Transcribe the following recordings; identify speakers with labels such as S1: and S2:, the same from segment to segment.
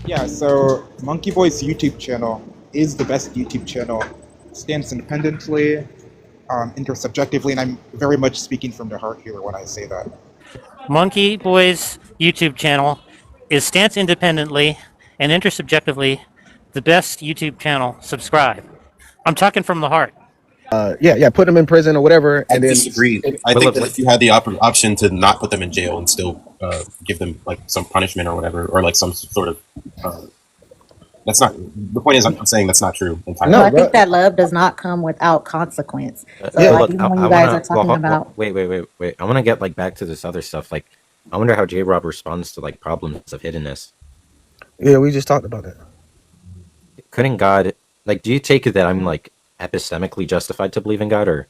S1: Yeah, so Monkeyboy's YouTube channel is the best YouTube channel. Stands independently, intersubjectively, and I'm very much speaking from the heart here when I say that.
S2: Monkeyboy's YouTube channel is stance independently and intersubjectively the best YouTube channel. Subscribe. I'm talking from the heart.
S3: Yeah, put them in prison or whatever.
S4: I disagree. I think that if you had the option to not put them in jail and still give them like some punishment or whatever, or like some sort of, that's not the point. Is I'm saying that's not true entirely.
S5: No, I think that love does not come without consequence. So
S6: Yeah,
S5: like,
S6: look,
S5: even when
S6: I
S5: you guys
S6: wanna,
S5: are talking about,
S6: wait. I want to get like back to this other stuff. Like, I wonder how J-Rob responds to like problems of hiddenness.
S3: Yeah, we just talked about that.
S6: Couldn't God, like, do you take it that I'm like epistemically justified to believe in God, or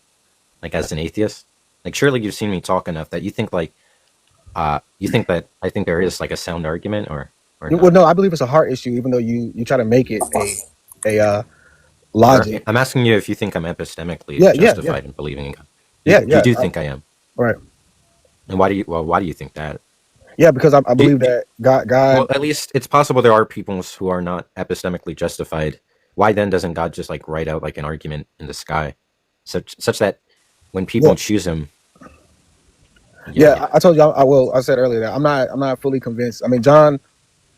S6: like as an atheist? Like, surely you've seen me talk enough that you think like, you think that I think there is like a sound argument, or
S3: Well, no, I believe it's a heart issue, even though you try to make it a logic.
S6: I'm asking you if you think I'm epistemically
S3: Yeah,
S6: justified in believing in God.
S3: Yeah,
S6: You do think I am,
S3: right?
S6: and why do you think that?
S3: Yeah, because I believe that God.
S6: Well, at least it's possible there are people who are not epistemically justified. Why then doesn't God just like write out like an argument in the sky, such that when people choose him?
S3: Yeah, I told you I said earlier that I'm not fully convinced. I mean, John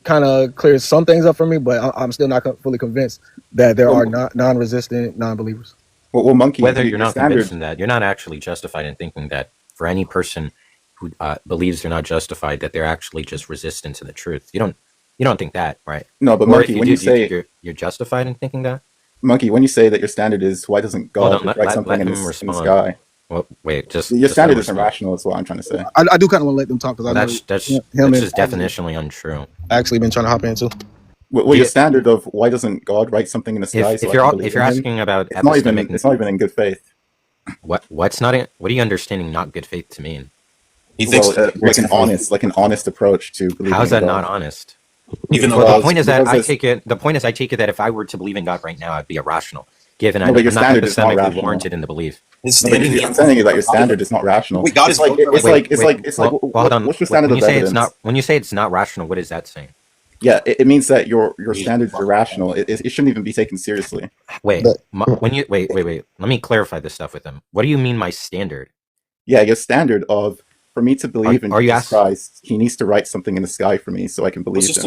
S3: kind of clears some things up for me, but I'm still not fully convinced that there are non-resistant non-believers.
S7: Well, Monkey,
S6: whether you're not convinced in that, you're not actually justified in thinking that for any person who believes they're not justified, that they're actually just resistant to the truth. You don't think that, right?
S7: No, but Monkey, when you say
S6: you're justified in thinking that,
S7: Monkey, when you say that your standard is why doesn't God write something in the sky?
S6: Well, wait,
S7: your standard isn't rational. Is what I'm trying to say.
S3: I do kind of want to let them talk because
S6: that's just definitionally untrue.
S3: I actually been trying to hop into.
S7: Well, your standard of why doesn't God write something in the sky?
S6: If you're asking about
S7: it's not even in good faith.
S6: What's not? What are you understanding not good faith to mean?
S7: He thinks like an honest approach to believing.
S6: How's that not honest?
S4: Even though
S6: the point is that I take it that if I were to believe in God right now, I'd be irrational, given I'm not epistemically warranted in the belief.
S7: I'm saying that your standard is not rational. Wait, God is like
S6: hold on.
S7: What's your standard of evidence?
S6: When you say it's not rational, what is that saying?
S7: Yeah, it means that your standards are rational. It shouldn't even be taken seriously.
S6: Wait. Let me clarify this stuff with him. What do you mean my standard?
S7: Yeah, your standard of for me to believe in Jesus Christ, he needs to write something in the sky for me so I can believe him.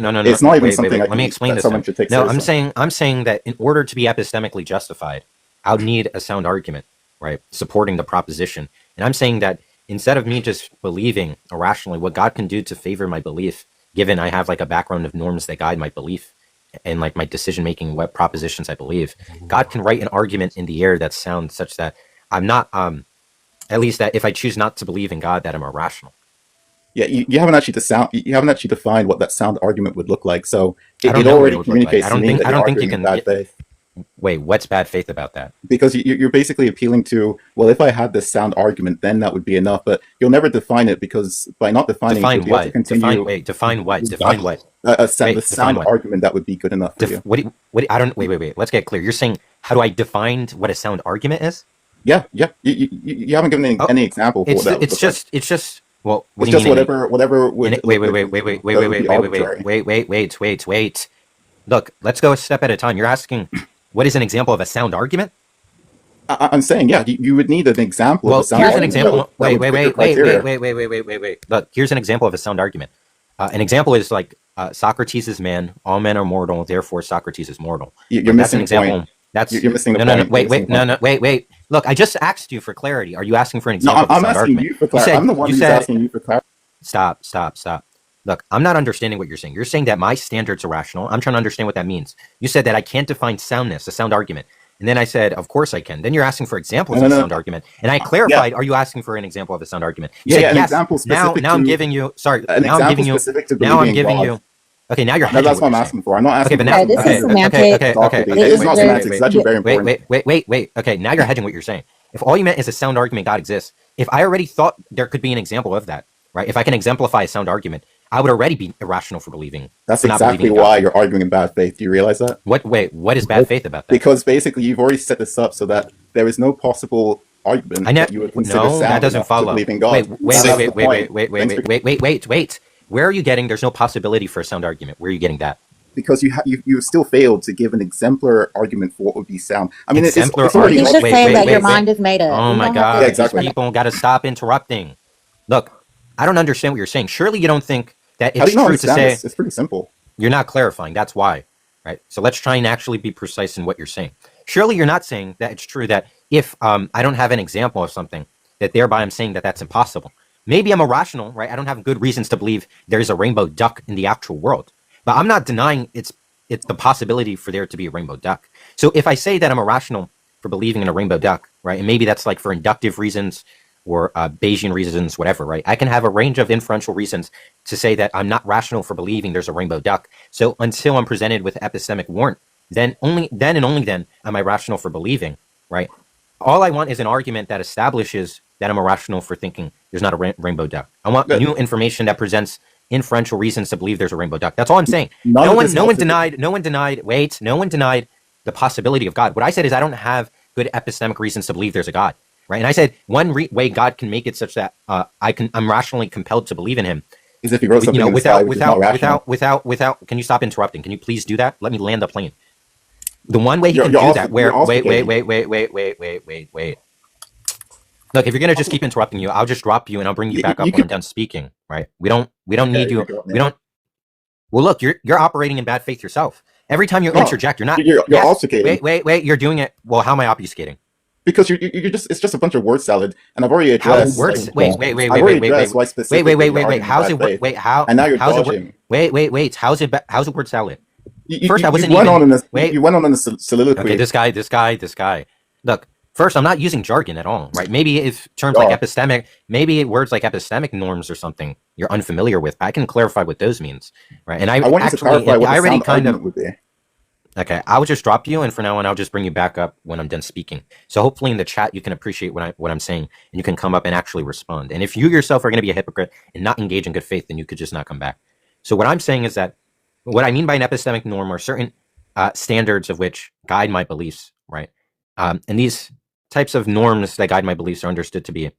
S6: No.
S7: It's not even something.
S6: Let me explain this.
S7: Someone should take seriously.
S6: I'm saying that in order to be epistemically justified, I would need a sound argument, right, supporting the proposition. And I'm saying that instead of me just believing irrationally, what God can do to favor my belief, given I have like a background of norms that guide my belief and like my decision making, what propositions I believe, God can write an argument in the air that sounds such that I'm not at least that if I choose not to believe in God, that I'm irrational.
S7: Yeah, you haven't actually defined what that sound argument would look like. So it already communicates to me that you're arguing in bad faith.
S6: Wait, what's bad faith about that?
S7: Because you're basically appealing to, well, if I had this sound argument, then that would be enough. But you'll never define it because by not defining
S6: it,
S7: you have to continue.
S6: Define what?
S7: The sound argument that would be good enough for you.
S6: Wait. Let's get clear. You're saying, how do I define what a sound argument is?
S7: Yeah. You haven't given any example for that.
S6: It's just. Well,
S7: it's just whatever.
S6: Wait. Look, let's go a step at a time. You're asking, what is an example of a sound argument?
S7: I'm saying, yeah, you would need an example.
S6: Well,
S7: of a sound
S6: here's an example. Wait.
S7: Look,
S6: here's an example of a sound argument. An example is like Socrates is man, all men are mortal, therefore Socrates is mortal.
S7: You're missing the point.
S6: You're missing the point. Wait. Look, I just asked you for clarity. Are you asking for an example of a sound argument?
S7: I'm the one who's asking you for clarity.
S6: Stop. Look, I'm not understanding what you're saying. You're saying that my standards are rational. I'm trying to understand what that means. You said that I can't define soundness, a sound argument. And then I said, of course I can. Then you're asking for examples of a sound argument. And I clarified, are you asking for an example of a sound argument? You said,
S7: an
S6: yes.
S7: example specific
S6: now I'm giving you, okay, now you're hedging.
S7: That's what I'm asking for. I'm not asking
S5: for this is semantics.
S7: It's not semantics. It's actually very important.
S6: Wait. Okay, now you're hedging what you're saying. If all you meant is a sound argument, God exists, if I already thought there could be an example of that, right? If I can exemplify a sound argument, I would already be irrational for believing.
S7: That's exactly why you're arguing in bad faith. Do you realize that?
S6: What is bad faith about that?
S7: Because basically you've already set this up so that there is no possible argument that you would consider
S6: no,
S7: sound
S6: that doesn't
S7: enough to
S6: follow.
S7: believe in God.
S6: Wait. Where are you getting? There's no possibility for a sound argument. Where are you getting that?
S7: Because you still failed to give an exemplar argument for what would be sound. I mean, it's already.
S5: He's just saying that your mind is made up.
S6: Oh my God!
S7: Yeah, exactly.
S6: These people got to stop interrupting. Look, I don't understand what you're saying. Surely you don't think that it's true to say.
S7: It's pretty simple.
S6: You're not clarifying. That's why, right? So let's try and actually be precise in what you're saying. Surely you're not saying that it's true that if I don't have an example of something, that thereby I'm saying that that's impossible. Maybe I'm irrational, right? I don't have good reasons to believe there's a rainbow duck in the actual world. But I'm not denying it's the possibility for there to be a rainbow duck. So if I say that I'm irrational for believing in a rainbow duck, right, and maybe that's like for inductive reasons or Bayesian reasons, whatever, right, I can have a range of inferential reasons to say that I'm not rational for believing there's a rainbow duck. So until I'm presented with epistemic warrant, then only then am I rational for believing, right? All I want is an argument that establishes that I'm irrational for thinking there's not a rainbow duck. I want new information that presents inferential reasons to believe there's a rainbow duck. That's all I'm saying. No one denied the possibility of God. What I said is I don't have good epistemic reasons to believe there's a God, right? And I said one way God can make it such that I'm rationally compelled to believe in Him
S7: is if He wrote something in the sky, which is not rational.
S6: Without. Can you stop interrupting? Can you please do that? Let me land the plane. The one way He can do that. Where wait. Look, if you're gonna just keep interrupting you, I'll just drop you and I'll bring you back up when I'm done speaking. Right? We don't need you. We don't. Well, look, you're operating in bad faith yourself. Every time you interject, you're not.
S7: You're obfuscating.
S6: Wait. You're doing it. Well, how am I obfuscating?
S7: Because you're just it's just a bunch of word salad, and I've already addressed. Wait.
S6: How's it? Wait. How?
S7: And now you're dodging.
S6: Wait. How's it word salad? First, I wasn't
S7: you went
S6: even.
S7: You went on in the soliloquy.
S6: Okay, this guy. Look. First, I'm not using jargon at all, right? Maybe if terms like epistemic, maybe words like epistemic norms or something you're unfamiliar with. I can clarify what those means, right? And I want you to clarify what the sound argument would be. Okay, I will just drop you, and for now on, I'll just bring you back up when I'm done speaking. So hopefully in the chat, you can appreciate what I'm saying, and you can come up and actually respond. And if you yourself are going to be a hypocrite and not engage in good faith, then you could just not come back. So what I'm saying is that what I mean by an epistemic norm are certain standards of which guide my beliefs, right? And these types of norms that guide my beliefs are understood to be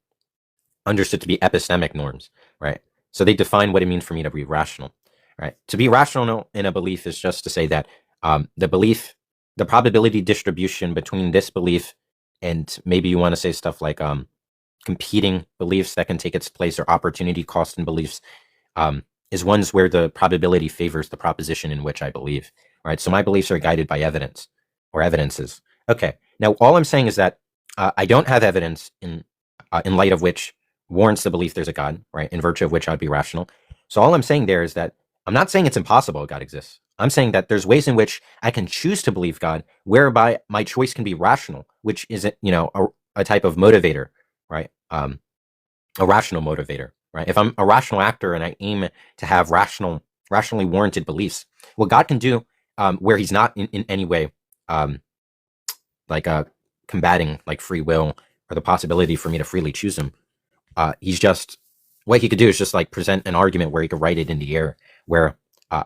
S6: epistemic norms, right? So they define what it means for me to be rational, right? To be rational in a belief is just to say that the probability distribution between this belief and maybe you want to say stuff like competing beliefs that can take its place or opportunity cost in beliefs is ones where the probability favors the proposition in which I believe, right? So my beliefs are guided by evidence or evidences. Okay, now all I'm saying is that I don't have evidence in light of which warrants the belief there's a God, right? In virtue of which I'd be rational. So all I'm saying there is that I'm not saying it's impossible God exists. I'm saying that there's ways in which I can choose to believe God, whereby my choice can be rational, which isn't, a type of motivator, right? A rational motivator, right? If I'm a rational actor and I aim to have rationally warranted beliefs, what God can do, where He's not in any way, combating like free will or the possibility for me to freely choose Him. He's just, what He could do is just like present an argument where He could write it in the air where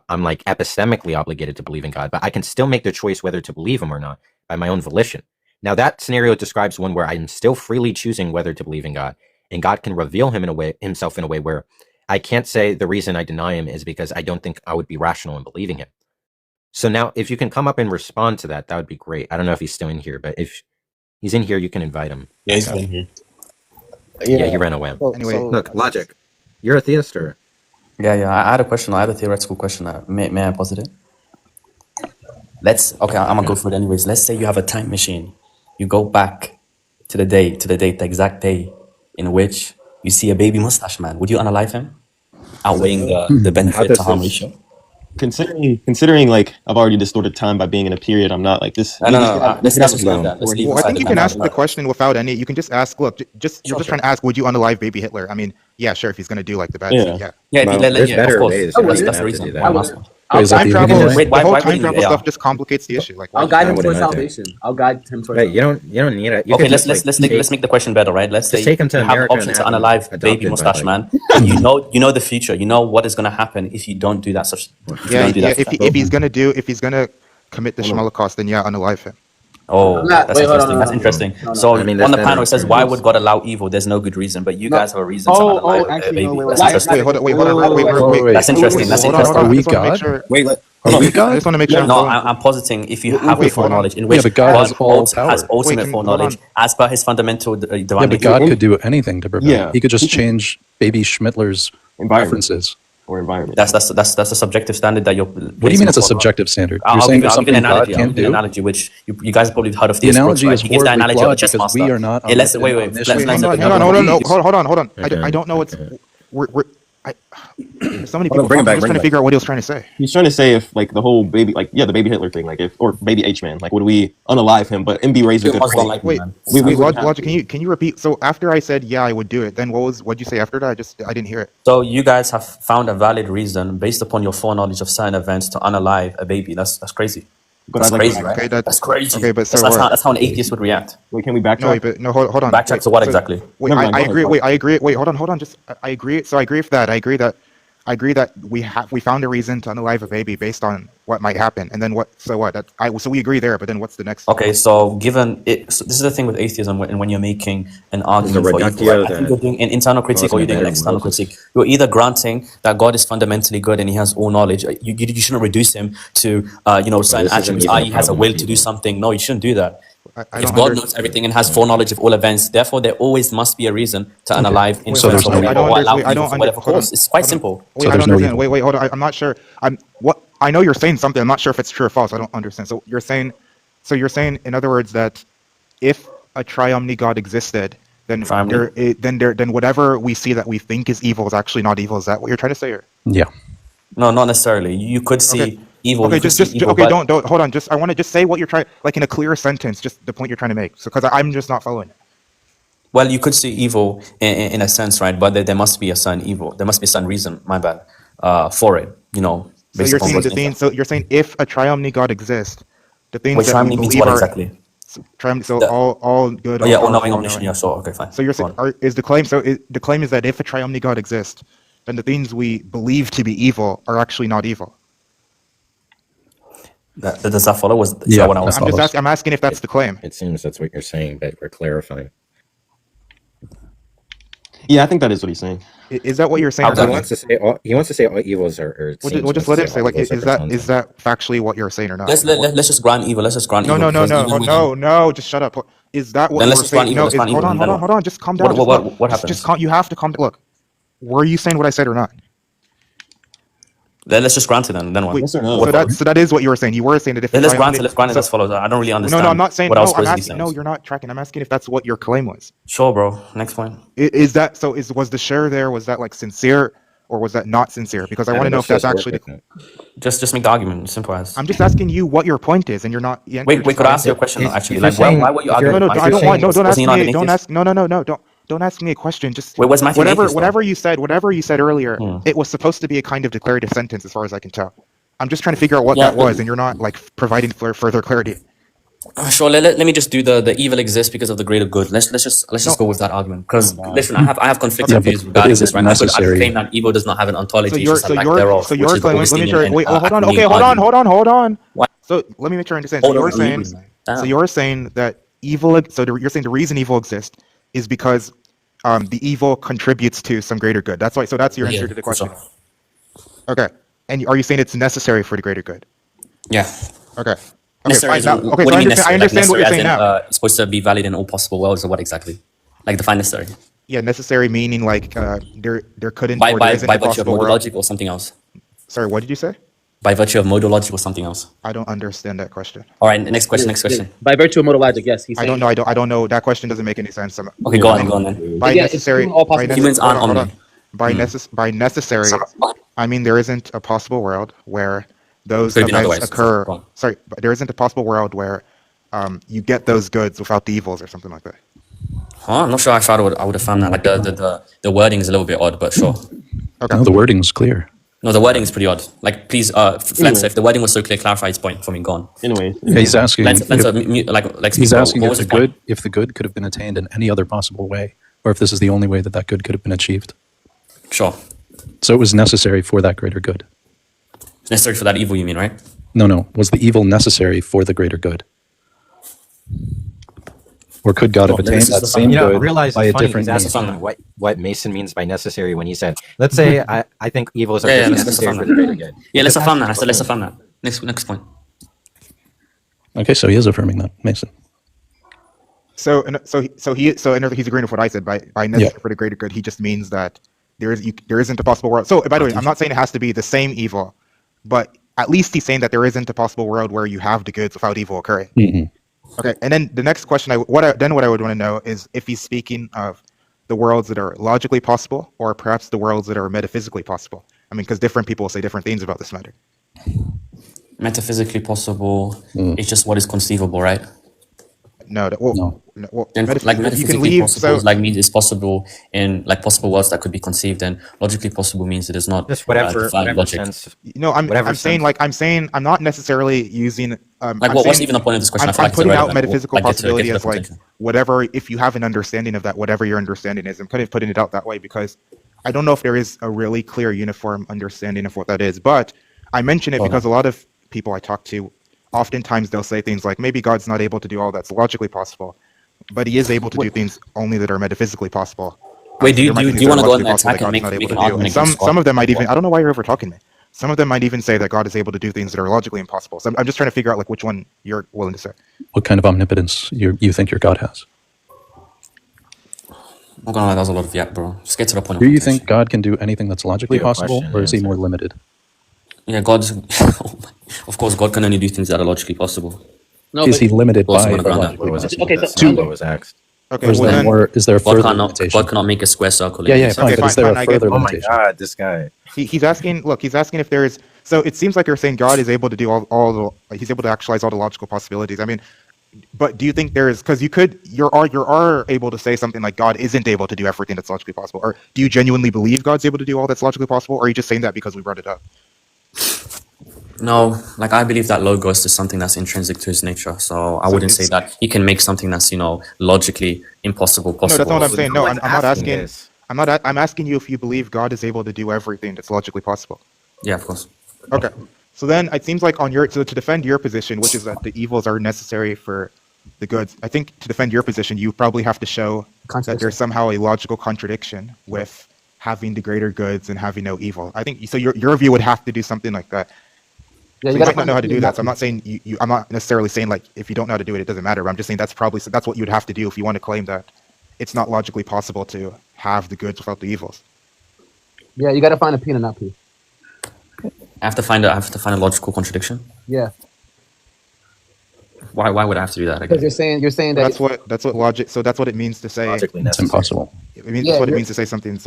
S6: I'm like epistemically obligated to believe in God, but I can still make the choice whether to believe Him or not by my own volition. Now that scenario describes one where I'm still freely choosing whether to believe in God, and God can reveal Himself in a way where I can't say the reason I deny Him is because I don't think I would be rational in believing Him. So now if you can come up and respond to that, that would be great. I don't know if he's still in here, but if he's in here, you can invite him.
S4: Yeah, he's in here.
S6: Yeah, he ran away.
S1: Anyway,
S6: look, Logic, you're a theist, or?
S8: Yeah. I had a question. I had a theoretical question. May I posit it? I'm gonna go through it anyways. Let's say you have a time machine. You go back to the exact day in which you see a baby mustache man. Would you unalive him? Outweighing the benefit to harm ratio.
S9: Considering like I've already distorted time by being in a period, I'm not like this.
S1: No. Let's leave I think you can ask the question without any. You can just ask. Look, you're trying to ask. Would you unalive baby Hitler? I mean, yeah, sure. If he's gonna do like the bad thing, yeah.
S6: There's better ways.
S8: That's the reason.
S1: Time travel. The whole time travel stuff just complicates the issue. Like,
S10: I'll guide him towards salvation. I'll guide him towards.
S6: Wait, you don't need it.
S8: Okay, let's make the question better, right? Let's say
S6: take him to
S8: you have the
S6: America
S8: option to unalive baby mustache man. You know the future. You know what is gonna happen if you don't do that. If he's gonna commit the Holocaust, then yeah, unalive him. Oh,
S10: I'm not.
S8: that's
S10: Wait, hold on.
S8: interesting. That's interesting.
S10: No, no.
S8: So
S6: I mean,
S8: on
S6: there's
S8: the panel it says,
S6: then
S8: "Why would God allow evil? There's no good reason." But you
S10: No.
S8: guys have a reason to unalive a
S1: Actually, no,
S8: baby.
S1: wait,
S8: That's
S1: wait,
S8: interesting.
S1: hold on,
S8: That's interesting. That's
S1: hold on,
S8: interesting.
S1: I just want to make sure.
S4: Wait, let,
S3: Are
S4: hold
S3: we
S4: on.
S3: God?
S1: I just want to make sure I'm
S8: No,
S1: following.
S8: I'm positing if you have the
S1: Wait, hold on.
S8: foreknowledge in
S11: Yeah,
S8: which
S11: but God has all power.
S8: has ultimate
S1: Wait, hold
S8: foreknowledge
S1: on.
S8: as per his fundamental
S11: Yeah,
S8: divine
S11: but
S8: nature.
S11: God could do anything to prevent.
S9: Yeah.
S11: He could just change baby Schmittler's
S9: Environment
S11: preferences.
S9: or environment.
S8: That's a subjective standard that you're.
S11: What do you mean it's a subjective standard? You're
S8: I'll
S11: saying
S8: give
S11: there's
S8: you an
S11: something God
S8: analogy. I'll
S11: can't
S8: give you an
S11: do?
S8: analogy, which you guys have probably heard of
S11: The
S8: Theists,
S11: analogy
S8: right?
S11: is
S8: He gives the
S11: horribly
S8: analogy of a
S11: flawed
S8: chess
S11: because we
S8: master.
S11: are not
S8: Yeah, let's wait.
S11: omniscient,
S1: Wait,
S8: Let's
S1: hang
S8: let
S1: on,
S8: the
S1: hold on,
S8: government.
S1: hold on.
S6: Okay,
S1: I don't know what's.
S6: okay.
S1: We're there's so many
S4: Hold on,
S1: people.
S4: bring it
S1: I'm
S4: back,
S1: just
S4: bring
S1: trying
S4: it
S1: to figure out what he was trying to say.
S9: He's trying to say if like the whole baby, like yeah, the baby Hitler thing, like if or baby H man, like would we unalive him? But MB raised a good
S8: Muslims don't
S9: point.
S8: like me,
S1: Wait,
S8: man.
S9: We wouldn't have
S1: Logic,
S9: to.
S1: can you repeat? So after I said yeah, I would do it, then what'd you say after that? I didn't hear it.
S8: So you guys have found a valid reason based upon your foreknowledge of certain events to unalive a baby. That's crazy.
S9: But
S8: That's
S9: I'd like
S8: crazy,
S9: to,
S8: right?
S1: Okay,
S8: That's crazy.
S1: okay, but so
S8: That's
S1: what?
S8: how an atheist would react.
S9: wait, can we
S1: No,
S9: backtrack?
S1: wait, but no, hold on.
S8: Backtrack
S1: Wait,
S8: to what
S1: so-
S8: exactly?
S1: Wait,
S9: Never mind,
S1: I
S9: go ahead,
S1: agree.
S9: go
S1: Wait, I agree. Wait, hold on. Just I agree. So I agree with that. I agree that we found a reason to unalive a baby based on what might happen, and then what? So what? So we agree there. But then what's the next?
S8: Okay, so given it, so this is the thing with atheism when you're making an argument for evil,
S6: reductio
S8: right? I think you're doing an internal critique or you're doing an external critique. You're either granting that God is fundamentally good and he has all knowledge. You shouldn't reduce him to certain
S6: this isn't
S8: attributes,
S6: even a
S8: i.e. has a
S6: problem
S8: will
S6: with
S8: to do
S6: evil.
S8: something. No, you shouldn't do that.
S1: I
S8: If
S1: don't
S8: God
S1: under-
S8: knows everything and has foreknowledge of all events, therefore there always must be a reason to unalive,
S1: Wait,
S11: So
S1: hold
S11: there's
S1: on,
S11: no
S1: wait,
S11: evil.
S8: or allow
S1: I
S8: evil
S1: don't
S8: for
S1: under-
S8: whatever
S1: hold on,
S8: cause. It's quite
S1: hold on.
S8: simple.
S1: Wait,
S11: So
S1: I
S11: there's
S1: don't
S11: no
S1: understand.
S11: evil.
S1: Wait, hold on. I'm not sure. I know you're saying something. I'm not sure if it's true or false. I don't understand. So you're saying, in other words, that if a triomni God existed, then then whatever we see that we think is evil is actually not evil. Is that what you're trying to say? Or?
S11: Yeah.
S8: No, not necessarily. You could see
S1: Okay.
S8: evil.
S1: Okay,
S8: you could see evil,
S1: okay.
S8: but
S1: Don't hold on. I want to just say what you're trying, like in a clear sentence, just the point you're trying to make. So because I'm just not following it.
S8: well, you could see evil in a sense, right? But there must be a certain evil. There must be some reason. My bad. For it,
S1: So
S8: based
S1: you're
S8: upon
S1: saying
S8: God's
S1: the
S8: nature.
S1: things. So you're saying if a triomni God exists, the things
S8: Which
S1: that we
S8: triumphantly means
S1: believe
S8: what
S1: are
S8: exactly?
S1: So
S8: The-
S1: all good.
S8: Oh yeah, all
S1: powerful,
S8: knowing, omniscient. Yeah, sure. Okay, fine.
S1: So you're
S8: Go
S1: saying
S8: on.
S1: is the claim? So the claim is that if a triomni God exists, then the things we believe to be evil are actually not evil.
S8: Does that follow? Is
S11: Yeah,
S8: that what I was?
S11: that follows.
S1: I'm asking if that's the claim.
S6: It seems that's what you're saying, but we're clarifying.
S9: Yeah, I think that is what he's saying.
S1: Is that what you're saying?
S8: How
S1: Or
S8: does
S1: not?
S6: He wants to say all evils are.
S1: We'll just let him say. Like, is that factually what you're saying or not?
S8: Let's just grant evil. Let's just grant
S1: No,
S8: evil.
S1: no, no,
S8: because even
S1: no,
S8: we-
S1: no. Just shut up. Is that what
S8: Then
S1: you
S8: let's
S1: were
S8: just grant
S1: saying?
S8: evil,
S1: No,
S8: let's grant
S1: hold
S8: evil,
S1: on,
S8: and then
S1: hold on. Just calm down.
S8: What happens?
S1: You have to calm down. Look, were you saying what I said or not?
S8: Then let's just grant it then. Then what?
S1: Wait,
S9: Yes or no?
S1: so that is what you were saying. You were saying that if
S8: Then let's grant it.
S1: triomni-
S8: Let's grant it.
S1: so-
S8: Let's follow that. I don't really understand.
S1: No, I'm not saying.
S8: what
S1: No,
S8: else
S1: I'm
S8: supposed to be
S1: asking.
S8: saying.
S1: No, you're not tracking. I'm asking if that's what your claim was.
S8: Sure, bro. Next point.
S1: Is that so? Was the share there? Was that like sincere, or was that not sincere? Because I want to know if that's actually.
S8: Just make the argument. Simple as.
S1: I'm just asking you what your point is, and you're not.
S8: Wait. Could I ask you a question? Actually,
S6: if
S8: like,
S6: you're saying-
S8: why were you
S6: if you're-
S8: arguing?
S1: No,
S6: if
S1: I
S6: you're
S1: don't want. No,
S6: saying-
S1: don't ask
S8: wasn't he not
S1: me.
S8: an
S1: Don't
S8: atheist?
S1: ask. No. Don't ask me a question. Just
S8: Wait, what's Matthew an atheist, though?
S1: whatever you said earlier, it was supposed to be a kind of declarative sentence, as far as I can tell. I'm just trying to figure out what
S8: Yeah,
S1: that was, and you're not like providing further clarity.
S8: Sure. Let me just do the evil exists because of the greater good. Let's just go with that argument. Because listen, I have conflicting
S11: Yeah,
S8: views
S11: but
S8: regarding
S11: is it
S8: this. Right? I
S11: necessary?
S8: claim that evil does not have an ontology.
S1: So
S8: it's
S1: you're
S8: just a lack thereof, which is the
S1: claiming. Let me
S8: Augustinian
S1: try. Wait,
S8: and,
S1: hold on.
S8: Academian
S1: Okay,
S8: argument.
S1: hold on.
S8: What?
S1: So let me make sure I understand.
S8: Hold
S1: So
S8: on,
S1: you're saying.
S8: Damn.
S1: So you're saying that evil. You're saying the reason evil exists is because the evil contributes to some greater good. That's why. So that's your answer to the
S8: for
S1: question.
S8: sure.
S1: Okay. And are you saying it's necessary for the greater good?
S8: Yeah.
S1: Okay.
S8: Necessary.
S1: Fine, now,
S8: What
S1: okay.
S8: do
S1: So
S8: you mean
S1: I
S8: necessary?
S1: understand what you're saying
S8: Necessary
S1: now.
S8: as in, it's supposed to be valid in all possible worlds, or what exactly? Like define necessary.
S1: Yeah, necessary meaning like there couldn't
S8: By
S1: or there isn't a
S8: virtue of
S1: possible
S8: modal
S1: world.
S8: logic or something else.
S1: Sorry, what did you say?
S8: By virtue of modal logic or something else.
S1: I don't understand that question.
S8: All right. Next question.
S10: By virtue of modal logic, yes. He's
S1: I don't know. I don't know. That question doesn't make any sense.
S8: Okay, go on then.
S1: By
S10: Yeah, it's
S1: necessary,
S10: all possible.
S8: Humans aren't
S1: hold on.
S8: omni.
S1: By necessary, I mean there isn't a possible world where those
S8: Could have been
S1: events
S8: otherwise.
S1: occur.
S8: Go on.
S1: Sorry, but there isn't a possible world where you get those goods without the evils or something like that.
S8: Huh? I'm not sure if I would have found that. Like the wording is a little bit odd, but sure.
S1: Okay.
S11: No, the wording's clear.
S8: No, the wording is pretty odd. Like, please, Flencer, if the wording was so clear, clarify his point for me. Go on.
S9: Anyway,
S11: Yeah, he's asking.
S8: Flencer, like
S11: He's
S8: speak,
S11: asking
S8: what
S11: if
S8: was
S11: the
S8: his point?
S11: good, if the good could have been attained in any other possible way, or if this is the only way that good could have been achieved.
S8: Sure.
S11: So it was necessary for that greater good.
S8: It's necessary for that evil, you mean, right?
S11: No. Was the evil necessary for the greater good? Or could God have attained that same good
S6: realize
S11: by
S6: it's
S11: a
S6: funny.
S11: different
S6: He's
S11: means?
S6: asking what Mason means by necessary when he said, let's say I think evils are
S8: Yeah,
S6: just
S8: let's
S6: necessary
S8: affirm
S6: for the greater good.
S8: Yeah, let's
S6: The
S8: affirm that. I
S6: passage
S8: said let's
S6: before-
S8: affirm that. Next point.
S11: Okay, so he is affirming that, Mason.
S1: So he's agreeing with what I said by necessary for the greater good. He just means that there isn't a possible world. So by the way, I'm not saying it has to be the same evil, but at least he's saying that there isn't a possible world where you have the goods without evil occurring.
S11: Mm-hmm.
S1: Okay, and then the next question, what I would want to know is if he's speaking of the worlds that are logically possible, or perhaps the worlds that are metaphysically possible. I mean, because different people will say different things about this matter.
S8: Metaphysically possible is just what is conceivable, right?
S1: No.
S8: Then, like metaphysically possible is like means it's possible in like possible worlds that could be conceived, and logically possible means it is not.
S6: Just whatever
S8: logic.
S6: sense.
S1: I'm saying I'm not necessarily using
S8: what's even the point of this question?
S1: I'm putting out metaphysical possibility as like whatever, if you have an understanding of that, whatever your understanding is. I'm kind of putting it out that way because I don't know if there is a really clear uniform understanding of what that is, but I mention it because a lot of people I talk to, oftentimes they'll say things like, maybe God's not able to do all that's logically possible, but he is able to do things only that are metaphysically possible.
S8: Wait, do you want to go on the attack and make an argument?
S1: Some of them might even, I don't know why you're overtalking me. Some of them might even say that God is able to do things that are logically impossible. So I'm just trying to figure out like which one you're willing to say.
S11: What kind of omnipotence you think your God has?
S8: I'm gonna lie, that was a lot of yak, bro. Just get to the point.
S11: Do you think God can do anything that's logically possible, or is he more limited?
S8: Yeah, God's. Of course, God can only do things that are logically possible.
S11: No, is he limited by
S8: logically
S11: possible?
S8: Okay,
S6: was asked.
S1: Okay,
S11: or is there a further limitation?
S8: God cannot make a square circle.
S11: Yeah, fine, but is there a further
S6: Oh my
S11: limitation?
S6: god, this guy.
S1: He's asking if there is. So it seems like you're saying God is able to do all the. He's able to actualize all the logical possibilities. I mean, but do you think there is? Because you are able to say something like God isn't able to do everything that's logically possible, or do you genuinely believe God's able to do all that's logically possible, or are you just saying that because we brought it up?
S8: No, like I believe that logos is something that's intrinsic to his nature. So I wouldn't say that he can make something that's logically impossible possible.
S1: No, that's not what I'm saying. No, I'm not asking. I'm asking you if you believe God is able to do everything that's logically possible.
S8: Yeah, of course.
S1: Okay. So then it seems like to defend your position, which is that the evils are necessary for the goods, I think to defend your position, you probably have to show that there's somehow a logical contradiction with having the greater goods and having no evil. I think so. Your view would have to do something like that. Yeah, so you might not know how to do that. So I'm not saying I'm not necessarily saying like if you don't know how to do it, it doesn't matter. But I'm just saying that's what you'd have to do if you want to claim that it's not logically possible to have the goods without the evils.
S10: Yeah, you got to find a P and a not P.
S8: I have to find a logical contradiction.
S10: Yeah.
S8: Why would I have to do that?
S10: Because you're saying that
S1: that's what logic. So that's what it means to say.
S11: Logically necessary. It's impossible.
S1: That's what it means to say something's.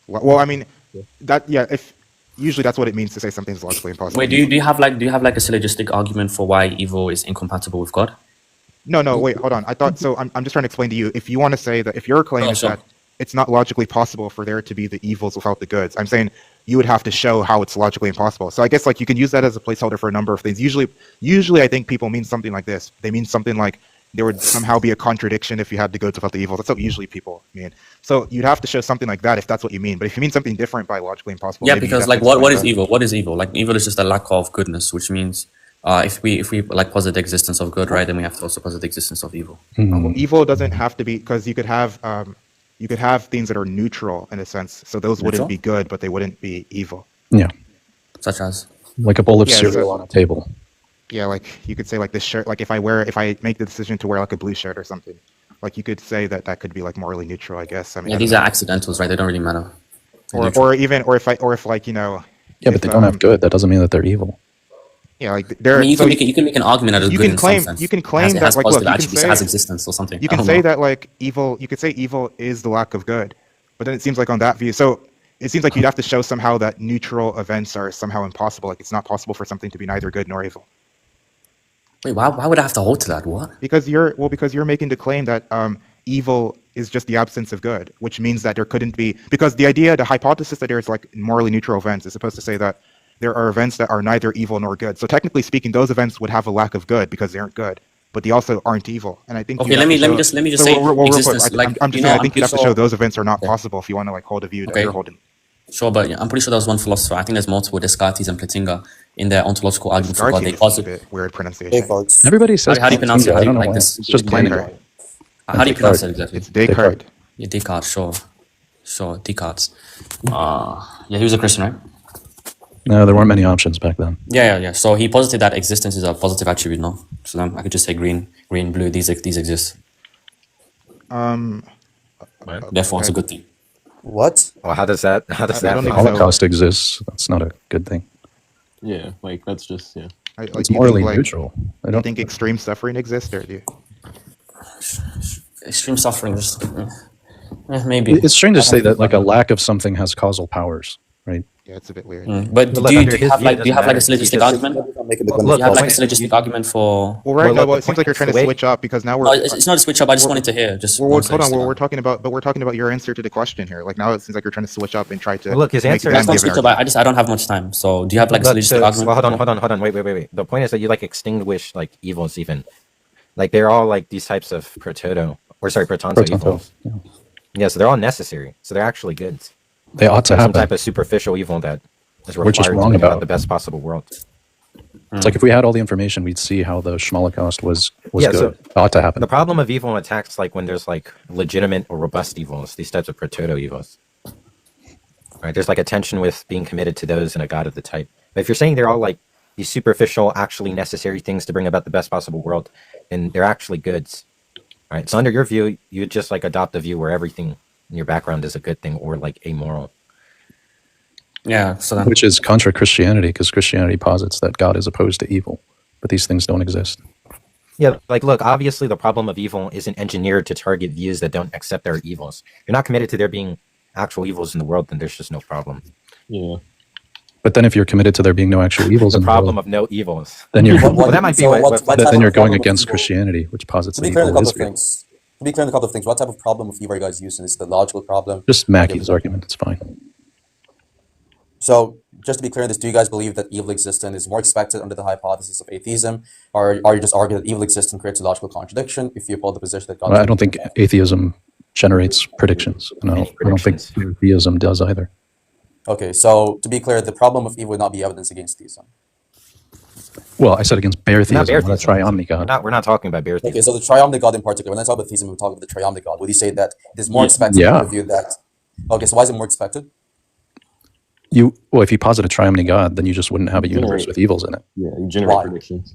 S1: Well, I mean, if usually that's what it means to say something's logically impossible.
S8: Wait, do you have like a syllogistic argument for why evil is incompatible with God?
S1: No, wait, hold on. I thought so. I'm just trying to explain to you. If you want to say that, if your claim is that it's not logically possible for there to be the evils without the goods, I'm saying you would have to show how it's logically impossible. So I guess like you can use that as a placeholder for a number of things. Usually I think people mean something like this. They mean something like there would somehow be a contradiction if you had the goods without the evils. That's what usually people mean. So you'd have to show something like that if that's what you mean. But if you mean something different by logically impossible,
S8: yeah, because like what is evil? What is evil? Like evil is just a lack of goodness, which means if we like posit the existence of good, right, then we have to also posit the existence of evil.
S1: Well, evil doesn't have to be, because you could have things that are neutral in a sense. So those wouldn't be good, but they wouldn't be evil.
S11: Yeah.
S8: Such as?
S11: Like a bowl of cereal on a table.
S1: Yeah, like you could say like this shirt, like if I make the decision to wear like a blue shirt or something, like you could say that could be like morally neutral, I guess. I mean,
S8: these are accidentals, right? They don't really matter.
S1: Or if like, you know.
S11: Yeah, but they don't have good. That doesn't mean that they're evil.
S1: Yeah, like they're.
S8: I mean, you can make an argument that is good in some sense.
S1: You can claim that like look,
S8: it has existence or something.
S1: You can say that like evil. You could say evil is the lack of good, but then it seems like on that view, so it seems like you'd have to show somehow that neutral events are somehow impossible. Like it's not possible for something to be neither good nor evil.
S8: Wait, why would I have to hold to that? What?
S1: Because you're making the claim that evil is just the absence of good, which means that there couldn't be, because the hypothesis that there's like morally neutral events is supposed to say that there are events that are neither evil nor good. So technically speaking, those events would have a lack of good because they aren't good, but they also aren't evil. And I think
S8: let me just say existence.
S1: I'm just saying I think you'd have to show those events are not possible if you want to like hold a view that you're holding.
S8: Sure, but I'm pretty sure there was one philosopher. I think there's multiple, Descartes and Platinga, in their ontological argument for God. They
S1: Descartes is a
S8: posit.
S1: bit weird pronunciation.
S11: Everybody says
S8: How do you pronounce it?
S11: Platinga. I don't know
S8: Like
S11: why.
S8: this?
S11: It's just
S1: Descartes.
S11: plain.
S8: How do you pronounce it exactly?
S1: It's Descartes.
S8: Yeah, Descartes. Sure, Descartes. Yeah, he was a Christian, right?
S11: No, there weren't many options back then.
S8: Yeah. So he posited that existence is a positive attribute, no? So then I could just say green, blue. These exist. Therefore, it's a good thing.
S6: What? Well, how does that?
S11: The Holocaust exists. That's not a good thing.
S9: Yeah, like that's just
S11: It's morally neutral. I don't
S1: think extreme suffering exists, or do you?
S8: Extreme suffering, just maybe.
S11: It's strange to say that like a lack of something has causal powers, right?
S1: Yeah, it's a bit weird.
S8: But do you have like a syllogistic argument? Do you have like a syllogistic argument for?
S1: Well, right now, it seems like you're trying to switch up because now we're.
S8: No, it's not a switch up. I just wanted to hear.
S1: Hold on. We're talking about your answer to the question here. Like now, it seems like you're trying to switch up and try to.
S6: Look, his answer.
S8: That's not switch up. I don't have much time. So, do you have like a syllogistic argument?
S6: Well, hold on. Wait. The point is that you like extinguish like evils even. Like they're all like these types of protonto evils. Yeah, so they're all necessary. So they're actually good.
S11: They ought to
S6: some
S11: happen.
S6: type of superficial evil that is required
S11: We're just wrong
S6: to bring
S11: about
S6: the best possible world.
S11: It's like if we had all the information, we'd see how the Schmolocast was
S6: Yeah,
S11: good.
S6: so
S11: It ought to happen.
S6: The problem of evil attacks like when there's like legitimate or robust evils, these types of proto evils. Right? There's like a tension with being committed to those in a god of the type. But if you're saying they're all like these superficial, actually necessary things to bring about the best possible world, then they're actually goods. Right? So under your view, you would just like adopt a view where everything in your background is a good thing or like amoral.
S8: Yeah, so then,
S11: Which is contra Christianity, because Christianity posits that God is opposed to evil, but these things don't exist.
S6: Yeah, like look, obviously the problem of evil isn't engineered to target views that don't accept there are evils. If you're not committed to there being actual evils in the world, then there's just no problem.
S9: Yeah.
S11: But then if you're committed to there being no actual evils in the
S6: problem
S11: world,
S6: of no evils,
S11: then you're
S6: well, that might be
S11: then you're going against Christianity, which posits
S12: To
S11: that
S12: be clear on a
S11: evil
S12: couple
S11: is
S12: of
S11: real.
S12: things. To be clear on a couple of things, what type of problem of evil are you guys using? Is it the logical problem?
S11: Just Mackey's argument. It's fine.
S12: So, just to be clear on this, do you guys believe that evil exists and is more expected under the hypothesis of atheism, or are you just arguing that evil exists and creates a logical contradiction if you uphold the position that God?
S11: I don't think atheism generates predictions. No, I don't think theism does either.
S12: Okay, so to be clear, the problem of evil would not be evidence against theism.
S11: Well, I said against bare theism,
S6: Not bare
S11: not
S6: theism.
S11: triomni God.
S6: We're not talking about bare theism.
S12: Okay, so the triomni God in particular, when I talk about theism, we talk about the triomni God. Would you say that it is more expected
S11: Yeah.
S12: to review that? Okay, so why is it more expected?
S11: Well, if you posit a triomni God, then you just wouldn't have a universe with evils in it.
S9: Yeah, you generate
S12: Why?
S9: predictions.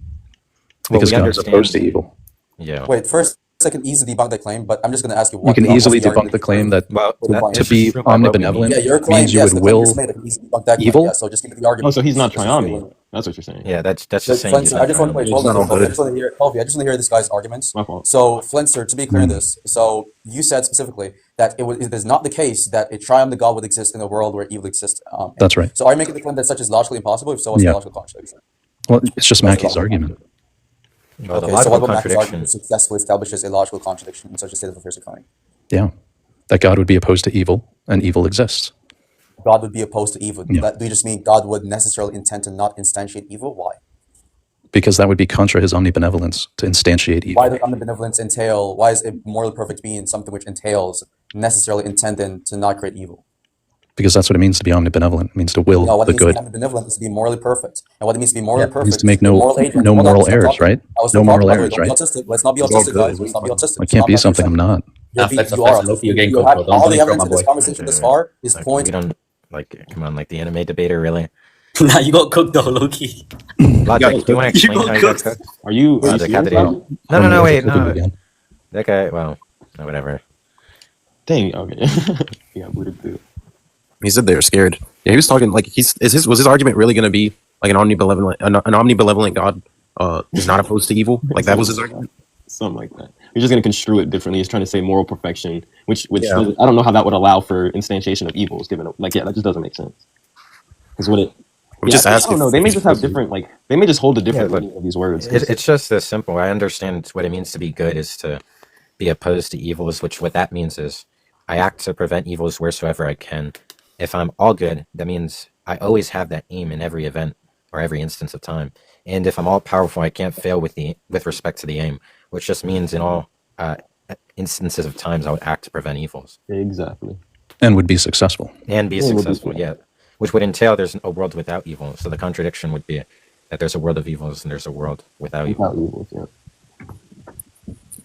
S11: Because
S6: we
S11: God is opposed to
S6: understand-
S11: evil.
S6: Yeah.
S12: Wait, first, I can easily debunk that claim, but I'm just going to ask you.
S11: You can easily debunk the claim that to be omnibenevolent
S12: Yeah, your claim,
S11: means you
S12: yes,
S11: would
S12: the claim
S11: will
S12: is made, I can easily debunk that claim,
S11: evil.
S12: yeah, so just give me the argument.
S9: Oh, so he's not
S12: Just
S9: triomni. That's what you're saying.
S6: Yeah, that's just
S12: So,
S6: saying.
S12: Flencer, I just want to wait. Hold on,
S6: Colby.
S12: I just want to hear. Colby, I just want to hear this guy's arguments.
S9: My fault.
S12: So, Flencer, to be clear on this, so you said specifically that it is not the case that a triumphant God would exist in a world where evil exists.
S11: That's right.
S12: So, are you making the claim that such is logically impossible? If so, what's
S11: Yeah.
S12: the logical contradiction?
S11: Well, it's just Mackey's argument.
S6: Well, the
S12: Okay, so
S6: logical
S12: what about Mack's
S6: contradiction.
S12: argument successfully establishes a logical contradiction in such a state of affairs economy?
S11: Yeah, that God would be opposed to evil, and evil exists.
S12: God would be opposed to evil.
S11: Yeah.
S12: Do you just mean God would necessarily intend to not instantiate evil? Why?
S11: Because that would be contra his omnibenevolence to instantiate evil.
S12: Why does omnibenevolence entail? Why is a morally perfect being something which entails necessarily intending to not create evil?
S11: Because that's what it means to be omnibenevolent. It means to will
S12: No, what
S11: the
S12: it means
S11: good.
S12: to be omnibenevolent is to be morally perfect. And what it means to be morally
S11: It
S12: perfect
S11: means to make
S12: is to be
S11: no
S12: moral agent.
S11: no
S12: Hold on,
S11: moral
S12: let's not
S11: errors,
S12: talk-
S11: right?
S12: I was
S11: No
S12: talking
S11: moral
S12: about it.
S11: errors,
S12: Don't be
S11: right?
S12: autistic. Let's not be
S11: It's all
S12: autistic,
S11: good.
S12: guys. Let's not be autistic.
S11: I can't be something I'm not.
S8: Nah,
S12: You
S8: Flex,
S12: are.
S8: Loki, you're getting
S12: You
S8: cooked,
S12: have
S8: bro.
S12: all
S8: Don't
S12: the
S8: even
S12: evidence
S8: my
S12: in this
S8: boy.
S12: conversation thus far is
S6: Like,
S12: point.
S6: we don't come on, like the anime debater, really.
S8: Nah, you got cooked though, Loki.
S6: Logic, do you want to explain
S8: got
S6: how you got
S8: cooked.
S6: cooked?
S9: Are you
S6: Logic, how
S9: serious,
S6: did
S9: bro?
S6: you? No, wait,
S11: We'll do it
S6: no.
S11: again.
S6: That guy, well, no, whatever.
S9: Dang, okay. You got booted through.
S4: He said they were scared. Yeah, he was talking like was his argument really going to be like an omnibenevolent God is not opposed to evil? Like that was his argument.
S9: Something like that. You're just gonna construe it differently. He's trying to say moral perfection, which
S4: Yeah.
S9: I don't know how that would allow for instantiation of evils. Given that just doesn't make sense. Because what it.
S4: I'm just
S9: I
S4: asking.
S9: don't know. They may just have different they may just hold a different
S6: look,
S9: meaning of these words.
S6: It's just this simple. I understand what it means to be good is to be opposed to evils, which what that means is I act to prevent evils wheresoever I can. If I'm all good, that means I always have that aim in every event or every instance of time. And if I'm all powerful, I can't fail with respect to the aim, which just means in all instances of times I would act to prevent evils.
S9: Exactly.
S11: And would be successful.
S6: And be successful, yeah. Which would entail there's a world without evil. So the contradiction would be that there's a world of evils and there's a world without evil.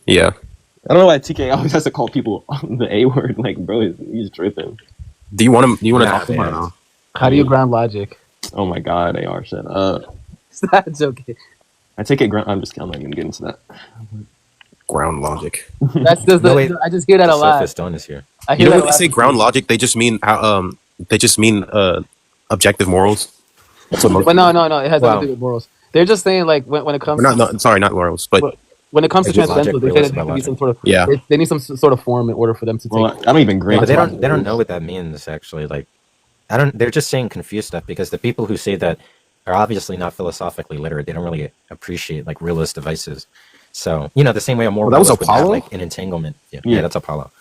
S9: Yeah. I don't know why TK always has to call people the A word. Like, bro, he's tripping.
S4: Do you want to talk to him?
S10: How do you ground logic?
S9: Oh my god, AR said.
S10: That's okay.
S9: I take it ground. I'm not even getting into that.
S4: Ground logic.
S10: That's just I just hear that a lot.
S6: Sophist Don is here.
S4: You know when they say ground logic, they just mean objective morals. That's what most
S10: But no, it has nothing to do with morals. They're just saying like when it comes
S4: not morals, but
S10: when it comes to transcendental, they say that they need some sort of they need some sort of form in order for them to take.
S9: I don't even agree.
S6: But they don't know what that means actually. Like, they're just saying confused stuff because the people who say that are obviously not philosophically literate. They don't really appreciate like realist devices. So the same way a moral
S4: that was Apollo,
S6: like an entanglement. Yeah, that's Apollo.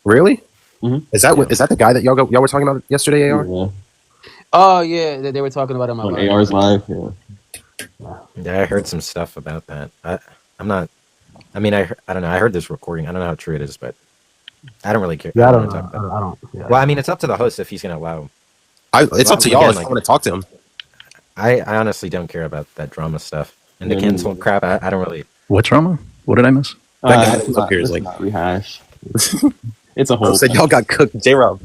S4: Really? Mm-hmm. Is that the guy that y'all were talking about yesterday, AR?
S10: Yeah. Oh yeah, they were talking about him
S9: on AR's live.
S6: Yeah, I heard some stuff about that. I'm not. I mean, I don't know. I heard this recording. I don't know how true it is, but I don't really care.
S10: Yeah, I don't know. Yeah.
S6: Well, I mean, it's up to the host if he's going to allow.
S4: It's up to y'all if I want to talk to him.
S6: I honestly don't care about that drama stuff and the cancel crap. I don't really.
S11: What drama? What did I miss?
S4: That guy who's up here is like
S9: rehash. It's a whole.
S4: Said y'all got cooked, J-Rob.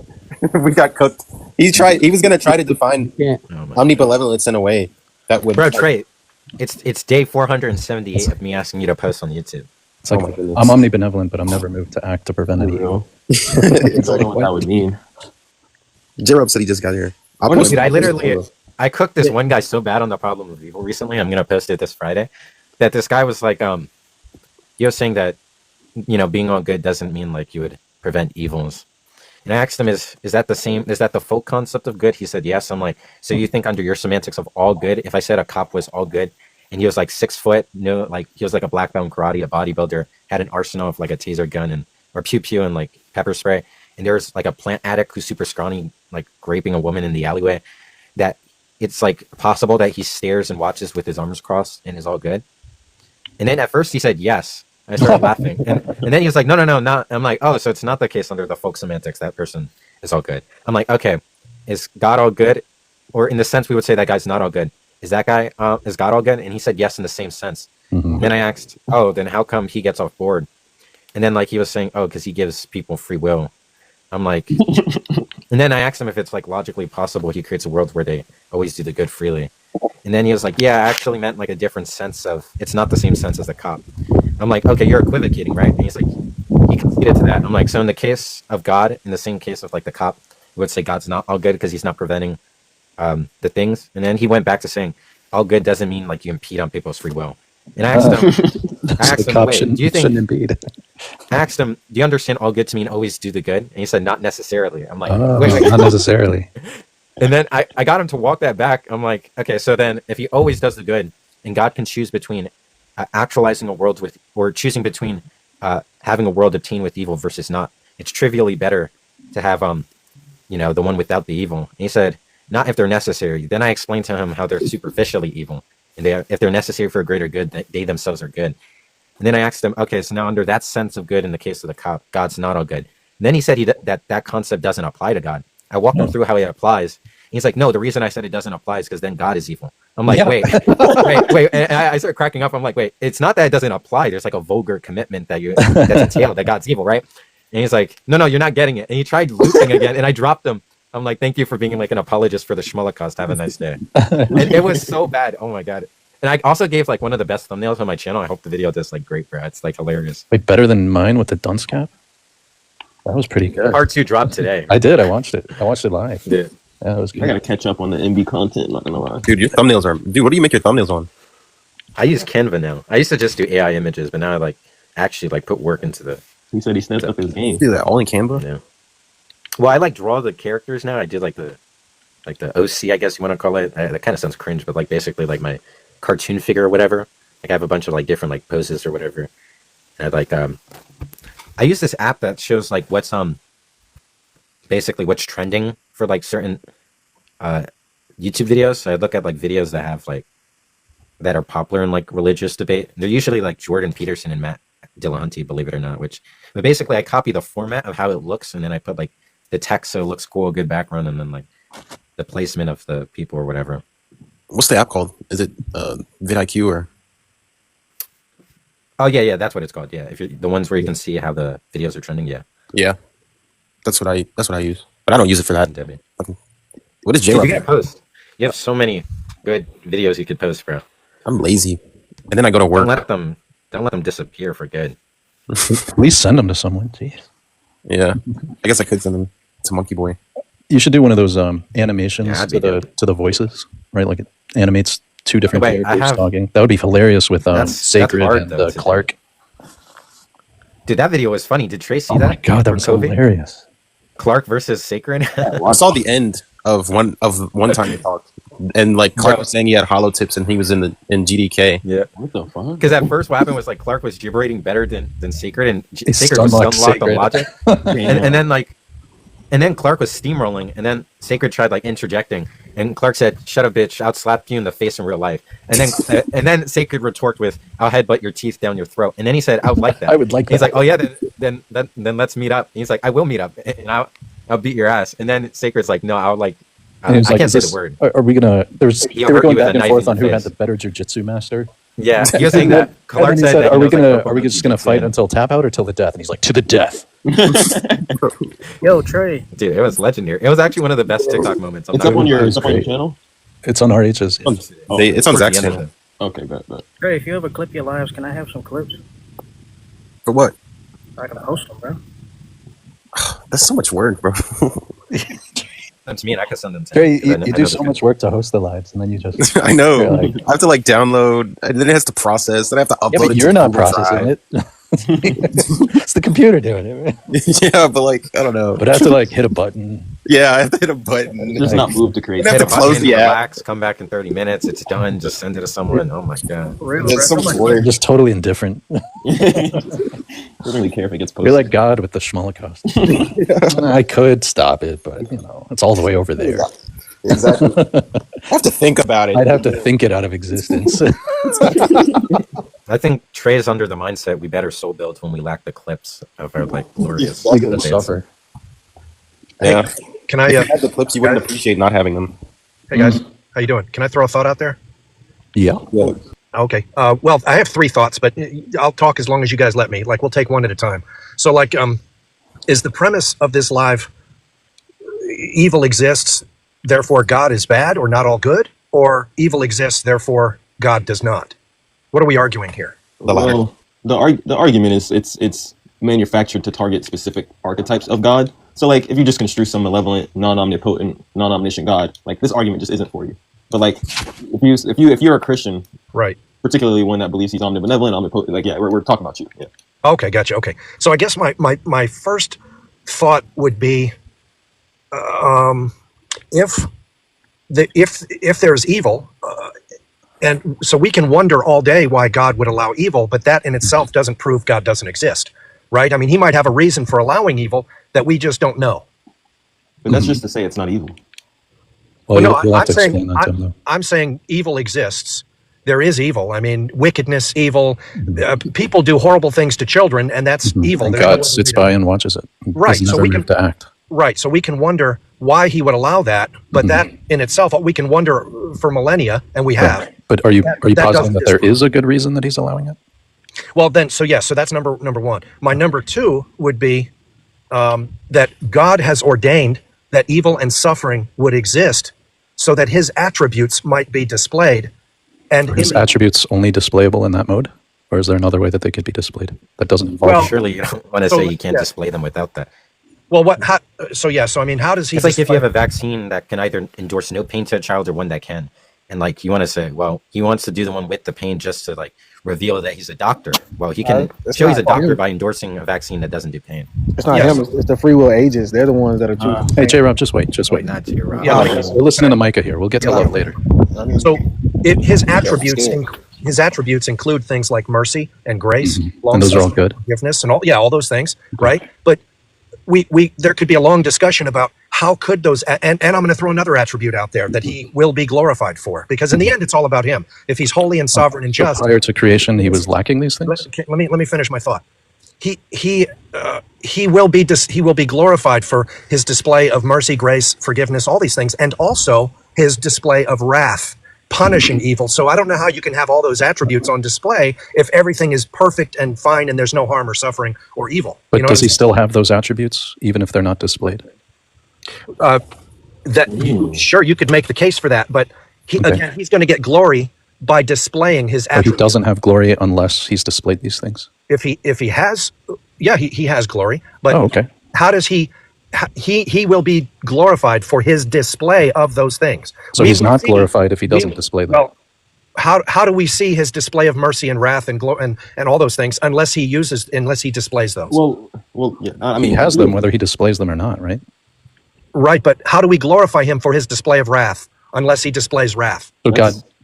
S4: We got cooked. He was gonna try to define omnibenevolence in a way that would.
S6: Bro, Trey, it's day 478 of me asking you to post on YouTube.
S11: It's like I'm omnibenevolent, but I'm never moved to act to prevent any evil.
S9: It's like what that would mean.
S4: J-Rob said he just got here.
S6: Dude, I cooked this one guy so bad on the problem of evil recently. I'm gonna post it this Friday. That this guy was like, he was saying that, being all good doesn't mean like you would prevent evils. And I asked him, is that the same? Is that the folk concept of good? He said yes. I'm like, so you think under your semantics of all good, if I said a cop was all good, and he was like 6 foot, like he was like a black belt in karate, a bodybuilder, had an arsenal of like a taser gun or pew pew and like pepper spray, and there's like a plant addict who's super scrawny, like raping a woman in the alleyway, that it's like possible that he stares and watches with his arms crossed and is all good. And then at first he said yes. I started laughing. And then he was like, no, not. I'm like, oh, so it's not the case under the folk semantics. That person is all good. I'm like, okay, is God all good? Or in the sense we would say that guy's not all good. Is that guy, is God all good? And he said yes in the same sense. Mm-hmm. Then I asked, oh, then how come he gets off board? And then like he was saying, oh, because he gives people free will. I'm like, and then I asked him if it's like logically possible he creates a world where they always do the good freely. And then he was like, yeah, I actually meant like a different sense of, it's not the same sense as the cop. I'm like, okay, you're equivocating, right? And he's like, he conceded to that. I'm like, so in the case of God, in the same case of like the cop, we would say God's not all good because he's not preventing the things. And then he went back to saying, all good doesn't mean like you impede on people's free will. And I asked him, wait, do you think, I asked him, do you understand all good to mean always do the good? And he said, not necessarily. I'm like, wait.
S11: Not necessarily.
S6: And then I got him to walk that back. I'm like, okay, so then if he always does the good and God can choose between actualizing a world with, or choosing between having a world obtained with evil versus not, it's trivially better to have, the one without the evil. And he said, not if they're necessary. Then I explained to him how they're superficially evil. And if they're necessary for a greater good, they themselves are good. And then I asked him, okay, so now under that sense of good in the case of the cop, God's not all good. And then he said that concept doesn't apply to God. I walked him through how it applies. He's like, no, the reason I said it doesn't apply is because then God is evil. I'm like, wait. And I started cracking up. I'm like, wait, it's not that it doesn't apply. There's like a vulgar commitment that's entailed that God's evil, right? And he's like, no, you're not getting it. And he tried looping again, and I dropped him. I'm like, thank you for being like an apologist for the Schmolocast. Have a nice day. And it was so bad. Oh my God. And I also gave like one of the best thumbnails on my channel. I hope the video does like great, bro. It's like hilarious.
S11: Wait, better than mine with the dunce cap? That was pretty good.
S6: Part 2 dropped today.
S11: I did. I watched it. I watched it live.
S6: Yeah.
S11: Yeah, it was good.
S9: I gotta catch up on the MB content, not gonna lie.
S4: Dude, your thumbnails are... Dude, what do you make your thumbnails on?
S6: I use Canva now. I used to just do AI images, but now I like actually like put work into the...
S9: He said he stepped up his game.
S4: Do that all in Canva?
S6: Yeah. Well, I like draw the characters now. I did like the OC, I guess you want to call it. That kind of sounds cringe, but like basically like my cartoon figure or whatever. Like I have a bunch of like different like poses or whatever. And like I use this app that shows like what's basically what's trending for like certain YouTube videos. So I look at like videos that have like that are popular in like religious debate. They're usually like Jordan Peterson and Matt Dillahunty, believe it or not. But basically I copy the format of how it looks, and then I put like the text so it looks cool, good background, and then like the placement of the people or whatever.
S4: What's the app called? Is it vidIQ or?
S6: Oh yeah, that's what it's called. Yeah, if you're the ones where you can see how the videos are trending. Yeah,
S4: that's what I use, but I don't use it for that. What is J?
S6: You can post. You have so many good videos you could post, bro.
S4: I'm lazy, and then I go to work.
S6: Don't let them disappear for good.
S11: At least send them to someone. Jeez.
S4: Yeah, I guess I could send them to monkeyboy.
S11: You should do one of those animations to the voices, right? Like it animates two different characters talking. That would be hilarious with Sacred and Clark.
S6: Dude, that video was funny. Did Trey see that?
S11: Oh my god, that was hilarious.
S6: Clark versus Sacred.
S4: I saw the end of one time they talked, and like Clark was saying he had hollow tips and he was in GDK.
S6: Yeah.
S9: What the fuck?
S6: Because at first what happened was like Clark was gibberating better than Sacred, and Sacred was unlocked on logic. And then Clark was steamrolling, and then Sacred tried like interjecting, and Clark said, "Shut up, bitch! I'll slap you in the face in real life." And then Sacred retorted with, "I'll headbutt your teeth down your throat." And then he said, "I would like that."
S11: I would like that.
S6: He's like, "Oh yeah, then let's meet up." And he's like, "I will meet up, and I'll beat your ass." And then Sacred's like, "No, I'll like." I can't say the word.
S11: Are we gonna? They were going back and forth on who had the better jujitsu master.
S6: Yeah, he was saying that. Clark said that.
S11: Are we just gonna fight until tap out or till the death? And he's like, to the death.
S13: Yo, Trey.
S6: Dude, it was legendary. It was actually one of the best TikTok moments.
S9: It's up on your channel.
S11: It's on RH's.
S4: It's on Zach's channel.
S9: Okay, bet.
S13: Trey, if you ever clip your lives, can I have some clips?
S4: For what?
S13: I can host them, bro.
S4: That's so much work, bro.
S6: That's me, and I can send them to
S11: Trey, you do so much work to host the lives, and then you just...
S4: I know. Like, I have to like download, and then it has to process, then I have to upload it.
S11: But you're not processing it. It's the computer doing it, right?
S4: Yeah, but like, I don't know.
S11: But I have to like hit a button.
S4: Yeah, I have to hit a button.
S9: Just not move to create.
S6: Hit a button, relax, come back in 30 minutes, it's done, just send it to someone. Oh my god.
S4: That's so much work.
S11: Just totally indifferent.
S9: I don't really care if it gets posted.
S11: You're like God with the Schmolikost. I could stop it, but you know, it's all the way over there.
S4: Exactly. I have to think about it.
S11: I'd have to think it out of existence.
S6: I think Trey is under the mindset we better soul build when we lack the clips of our like glorious.
S11: We're gonna suffer.
S4: Yeah.
S14: Can I
S4: have the clips? You wouldn't appreciate not having them.
S14: Hey guys, how you doing? Can I throw a thought out there?
S11: Yeah.
S14: Okay. Well, I have 3 thoughts, but I'll talk as long as you guys let me. Like, we'll take one at a time. So, like, is the premise of this live evil exists, therefore God is bad or not all good, or evil exists, therefore God does not? What are we arguing here?
S9: Well, the argument is it's manufactured to target specific archetypes of God. So, like, if you just construe some malevolent, non-omnipotent, non-omniscient God, like this argument just isn't for you. But like, if you're a Christian,
S14: right,
S9: particularly one that believes he's omnibenevolent, omnipotent, like yeah, we're talking about you. Yeah.
S14: Okay, gotcha. Okay, so I guess my first thought would be, if there's evil, and so we can wonder all day why God would allow evil, but that in itself doesn't prove God doesn't exist, right? I mean, he might have a reason for allowing evil that we just don't know.
S9: But that's just to say it's not evil.
S11: Well,
S14: no, I'm saying evil exists. There is evil. I mean, wickedness, evil. People do horrible things to children, and that's evil.
S11: And God sits by and watches it.
S14: Right. So we have
S11: to act.
S14: Right. So we can wonder why he would allow that, but that in itself, we can wonder for millennia, and we have.
S11: Right. But are you positing that there is a good reason that he's allowing it?
S14: Well, then, so yes, so that's number one. My number 2 would be that God has ordained that evil and suffering would exist so that his attributes might be displayed. And
S11: are his attributes only displayable in that mode? Or is there another way that they could be displayed that doesn't involve?
S6: Well, surely you don't want to say you can't display them without that.
S14: Well, so I mean, how does he...
S6: It's like if you have a vaccine that can either endorse no pain to a child or one that can. And like, you want to say, well, he wants to do the one with the pain just to like reveal that he's a doctor. Well, he can show he's a doctor by endorsing a vaccine that doesn't do pain.
S3: It's not him. It's the free will agents. They're the ones that are choosing.
S11: Hey, J-Rob, just wait.
S6: Not J-Rob.
S14: Yeah,
S11: we're listening to Micah here. We'll get to love later.
S14: So his attributes include things like mercy and grace,
S11: and those are all good.
S14: Forgiveness, and all those things, right? But there could be a long discussion about how could those, and I'm going to throw another attribute out there that he will be glorified for, because in the end, it's all about him. If he's holy and sovereign and just.
S11: Prior to creation, he was lacking these things?
S14: Let me finish my thought. he will be glorified for his display of mercy, grace, forgiveness, all these things, and also his display of wrath, punishing evil. So I don't know how you can have all those attributes on display if everything is perfect and fine and there's no harm or suffering or evil.
S11: But does he still have those attributes even if they're not displayed?
S14: Sure, you could make the case for that, but again, he's going to get glory by displaying his attributes.
S11: But he doesn't have glory unless he's displayed these things.
S14: If he has, he has glory. But how does he will be glorified for his display of those things?
S11: So he's not glorified if he doesn't display them.
S14: Well, how do we see his display of mercy and wrath and all those things unless he displays those?
S11: Well, yeah. I mean, he has them whether he displays them or not, right?
S14: Right, but how do we glorify him for his display of wrath unless he displays wrath?
S11: So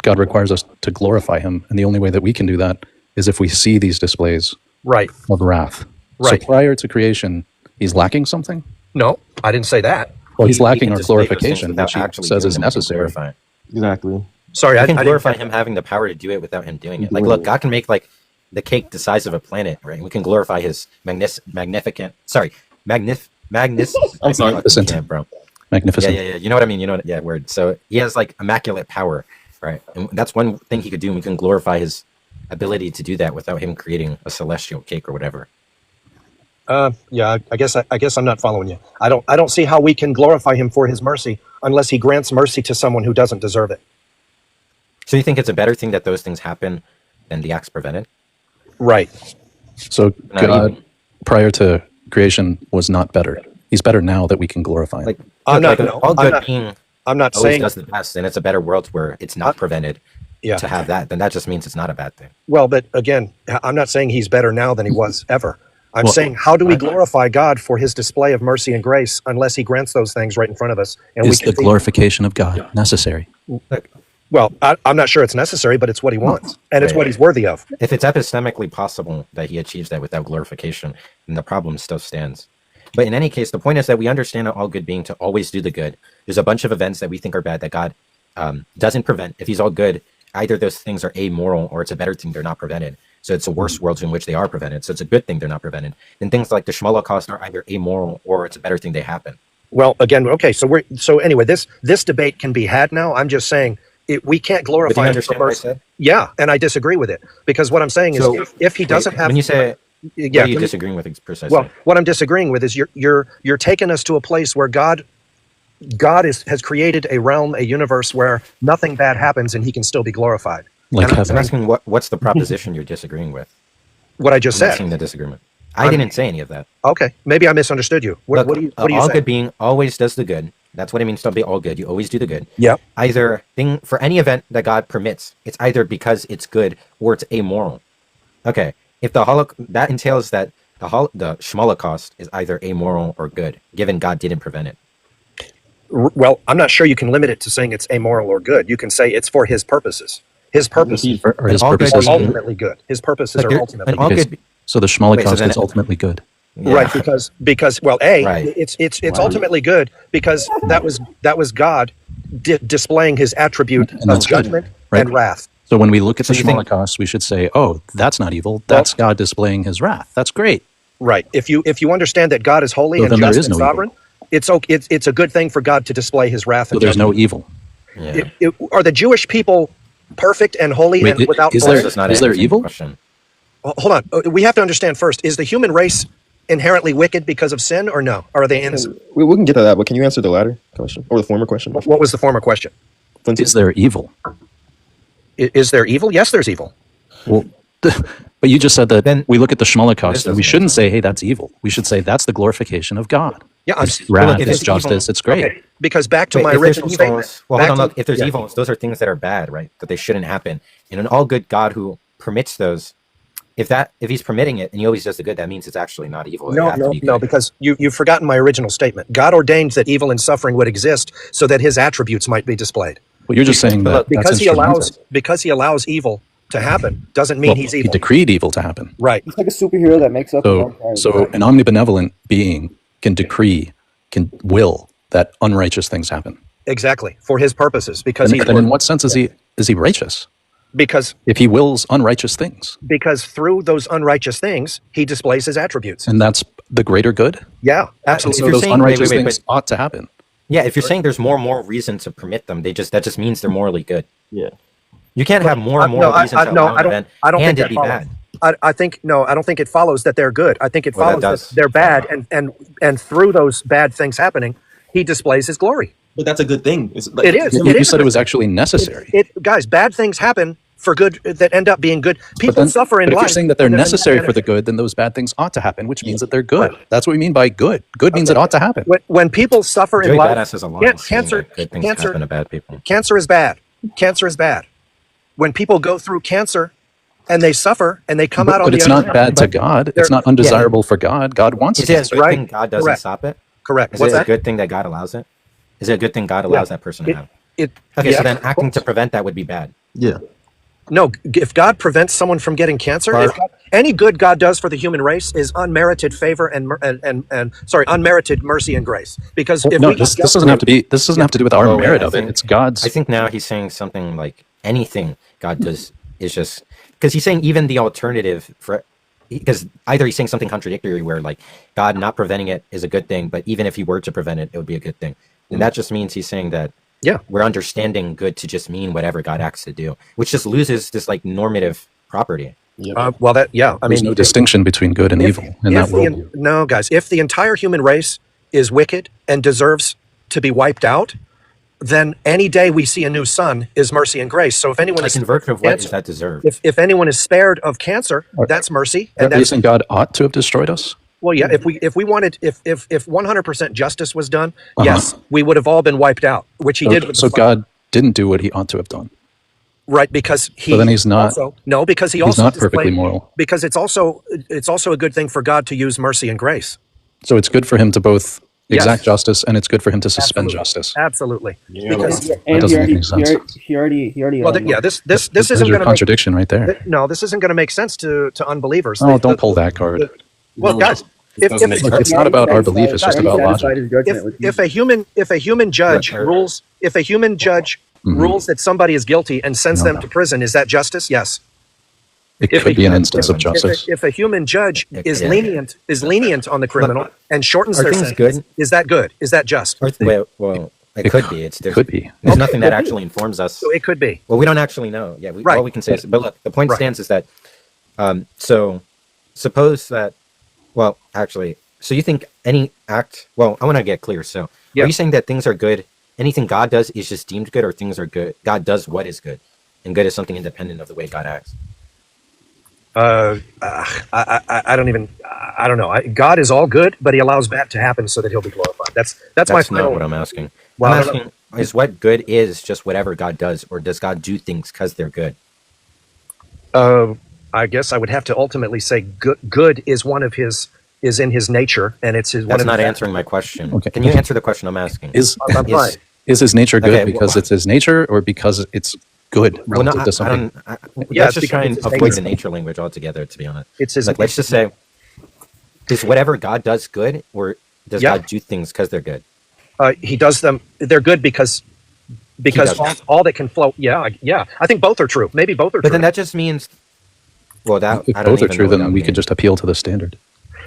S11: God requires us to glorify him, and the only way that we can do that is if we see these displays of wrath.
S14: Right.
S11: So prior to creation, he's lacking something?
S14: No, I didn't say that.
S11: Well, he's lacking our glorification, which he says is necessary.
S9: Exactly.
S14: Sorry,
S6: I can glorify him having the power to do it without him doing it. Like, look, God can make like the cake the size of a planet, right? We can glorify his magnificent. I'm sorry,
S11: magnificent,
S6: bro.
S11: Magnificent.
S6: Yeah. You know what I mean? Word. So he has like immaculate power, right? And that's one thing he could do. And we can glorify his ability to do that without him creating a celestial cake or whatever.
S14: I guess I'm not following you. I don't see how we can glorify him for his mercy unless he grants mercy to someone who doesn't deserve it.
S6: So you think it's a better thing that those things happen than the acts prevented?
S14: Right.
S11: So God, prior to creation, was not better. He's better now that we can glorify him.
S14: I'm not
S6: always
S14: saying
S6: does the best, and it's a better world where it's not prevented.
S14: Yeah.
S6: To have that, then that just means it's not a bad thing.
S14: Well, but again, I'm not saying he's better now than he was ever. I'm saying, how do we glorify God for his display of mercy and grace unless he grants those things right in front of us? And
S11: is the glorification of God necessary?
S14: Well, I'm not sure it's necessary, but it's what he wants, and it's what he's worthy of.
S6: If it's epistemically possible that he achieves that without glorification, then the problem still stands. But in any case, the point is that we understand an all good being to always do the good. There's a bunch of events that we think are bad that God doesn't prevent. If he's all good, either those things are amoral or it's a better thing th're not prevented. So it's a worse world in which they are prevented. So it's a good thing they're not prevented. And things like the Holocaust are either amoral or it's a better thing they happen.
S14: Well, again, okay. So anyway, this debate can be had now. I'm just saying we can't glorify him for mercy. Yeah, and I disagree with it because what I'm saying is if he doesn't have,
S6: when you say, what are you disagreeing with precisely?
S14: Well, what I'm disagreeing with is you're taking us to a place where God has created a realm, a universe where nothing bad happens and he can still be glorified.
S6: Like I'm asking what's the proposition you're disagreeing with?
S14: What I just said.
S6: The disagreement. I didn't say any of that.
S14: Okay, maybe I misunderstood you. What do you
S6: all
S14: say?
S6: Good being always does the good. That's what it means to be all good. You always do the good.
S14: Yep.
S6: Either thing for any event that God permits, it's either because it's good or it's amoral. Okay, if that entails that the Holocaust is either amoral or good, given God didn't prevent it.
S14: Well, I'm not sure you can limit it to saying it's amoral or good. You can say it's for his purposes. His purposes are ultimately good. His purposes are ultimately good.
S11: So the Holocaust is ultimately good.
S14: Yeah. Right, because it's ultimately good because that was God displaying his attribute of judgment and wrath.
S11: So when we look at the Holocaust, we should say, "Oh, that's not evil. That's God displaying His wrath. That's great."
S14: Right. If you understand that God is holy and just and sovereign, it's a good thing for God to display His wrath.
S11: So there's no evil.
S6: Yeah.
S14: Are the Jewish people perfect and holy and without?
S11: Is there evil?
S14: Hold on. We have to understand first: is the human race inherently wicked because of sin, or no? Or are they innocent?
S9: We can get to that, but can you answer the latter question or the former question?
S14: What was the former question?
S11: Is there evil?
S14: Is there evil? Yes, there's evil.
S11: Well, but you just said that then we look at the Holocaust and we shouldn't say, "Hey, that's evil." We should say that's the glorification of God.
S14: Yeah,
S11: it's wrath, it's justice, it's great.
S14: Okay. Because back to my original statement.
S6: Well, hold on, look. If there's evils, those are things that are bad, right? That they shouldn't happen. And an all good God who permits those. If he's permitting it and he always does the good, that means it's actually not evil.
S14: No, because you've forgotten my original statement. God ordained that evil and suffering would exist so that his attributes might be displayed.
S11: Well, you're just saying that
S14: because he allows evil to happen doesn't mean he's evil.
S11: He decreed evil to happen.
S14: Right.
S15: He's like a superhero that makes up.
S11: So an omnibenevolent being can will that unrighteous things happen.
S14: Exactly, for his purposes. Because
S11: then in what sense is he righteous?
S14: Because
S11: if he wills unrighteous things,
S14: because through those unrighteous things, he displays his attributes.
S11: and that's the greater good.
S14: Yeah, absolutely.
S11: So those unrighteous things ought to happen.
S6: Yeah, if you're saying there's more moral reason to permit them, that just means they're morally good.
S9: Yeah.
S6: You can't have more moral reason to allow an event
S14: I don't
S6: and
S14: think
S6: it be
S14: follows.
S6: bad.
S14: I don't think it follows that they're good. I think it follows that they're bad, and through those bad things happening, he displays his glory.
S9: But that's a good thing.
S14: It is.
S11: You said it was actually necessary.
S14: Guys, bad things happen for good that end up being good. People suffer in
S11: but if
S14: life.
S11: you're saying that they're necessary for the good, then those bad things ought to happen, which means that they're good. That's what we mean by good. Good means it ought to happen.
S14: When people suffer in
S6: Joey
S14: life,
S6: Badass has a line saying
S14: cancer,
S6: that good things happen to bad people.
S14: cancer is bad. Cancer is bad. When people go through cancer and they suffer and they come out on
S11: but
S14: the
S11: it's
S14: other
S11: not bad to God. It's not undesirable for God. God wants
S6: Is it
S11: cancer.
S6: a good thing God doesn't stop it?
S14: Correct.
S6: Is
S14: What's
S6: it
S14: that?
S6: a good thing that God allows it? Is it a good thing God allows that person to have? Okay,
S14: yeah,
S6: so then acting to prevent that would be bad.
S11: Yeah.
S14: No, if God prevents someone from getting cancer, any good God does for the human race is unmerited favor and unmerited mercy and grace. Because if
S11: this doesn't have to be. This doesn't have to do with our merit of it. It's God's.
S6: I think now he's saying something like anything God does is just because he's saying even the alternative for because either he's saying something contradictory where like God not preventing it is a good thing, but even if he were to prevent it, it would be a good thing. And that just means he's saying that we're understanding good to just mean whatever God acts to do, which just loses this like normative property.
S14: I
S11: There's no distinction between good and evil in that world.
S14: No, guys, if the entire human race is wicked and deserves to be wiped out, then any day we see a new sun is mercy and grace. So if anyone is
S6: convert of what is that deserved?
S14: If anyone is spared of cancer, that's mercy. And
S11: Are you saying God ought to have destroyed us?
S14: Well, yeah. If we wanted, if 100% justice was done, yes, we would have all been wiped out, which he did. With
S11: So God didn't do what he ought to have done.
S14: Right, because he.
S11: So then he's not.
S14: Because he
S11: he's
S14: also
S11: not perfectly moral.
S14: Because it's also a good thing for God to use mercy and grace.
S11: So it's good for him to both exact justice, and it's good for him to suspend justice.
S14: Absolutely.
S11: Because that doesn't make any sense.
S15: He already.
S14: Well, this isn't
S11: There's
S14: going
S11: your
S14: to
S11: contradiction right there.
S14: No, this isn't going to make sense to unbelievers.
S11: Oh, don't pull that card.
S14: Well, guys,
S11: Look, it's not about our belief; it's just about logic.
S14: If a human judge rules, rules that somebody is guilty and sends them to prison, is that justice? Yes.
S11: It could be an instance of justice.
S14: If a human judge is lenient on the criminal and shortens their sentence, is that good? Is that just?
S6: Well, it could be.
S11: Could be.
S6: There's nothing that actually informs us.
S14: So it could be.
S6: Well, we don't actually know. Yeah, all we can say is, but look, the point stands is that. So, suppose that. Well, actually, so you think any act? Well, I want to get clear. So, are you saying that things are good? Anything God does is just deemed good, or things are good? God does what is good, and good is something independent of the way God acts.
S14: I don't know. God is all good, but he allows bad to happen so that he'll be glorified. That's my final.
S6: Not what I'm asking.
S14: Well,
S6: I'm asking is what good is just whatever God does, or does God do things because they're good?
S14: I guess I would have to ultimately say good is in his nature, and it's his.
S6: That's not answering my question.
S11: Okay.
S6: Can you answer the question I'm asking?
S11: Is his nature good because it's his nature, or because it's good relative to something?
S6: Let's just try and avoid the nature language altogether, to be honest.
S14: It's his.
S6: Let's just say, is whatever God does good, or does God do things because they're good?
S14: He does them. They're good because all that can flow. Yeah. I think both are true. Maybe both are true.
S6: But then that just means. Well, that
S11: if both are true, then we could just appeal to the standard.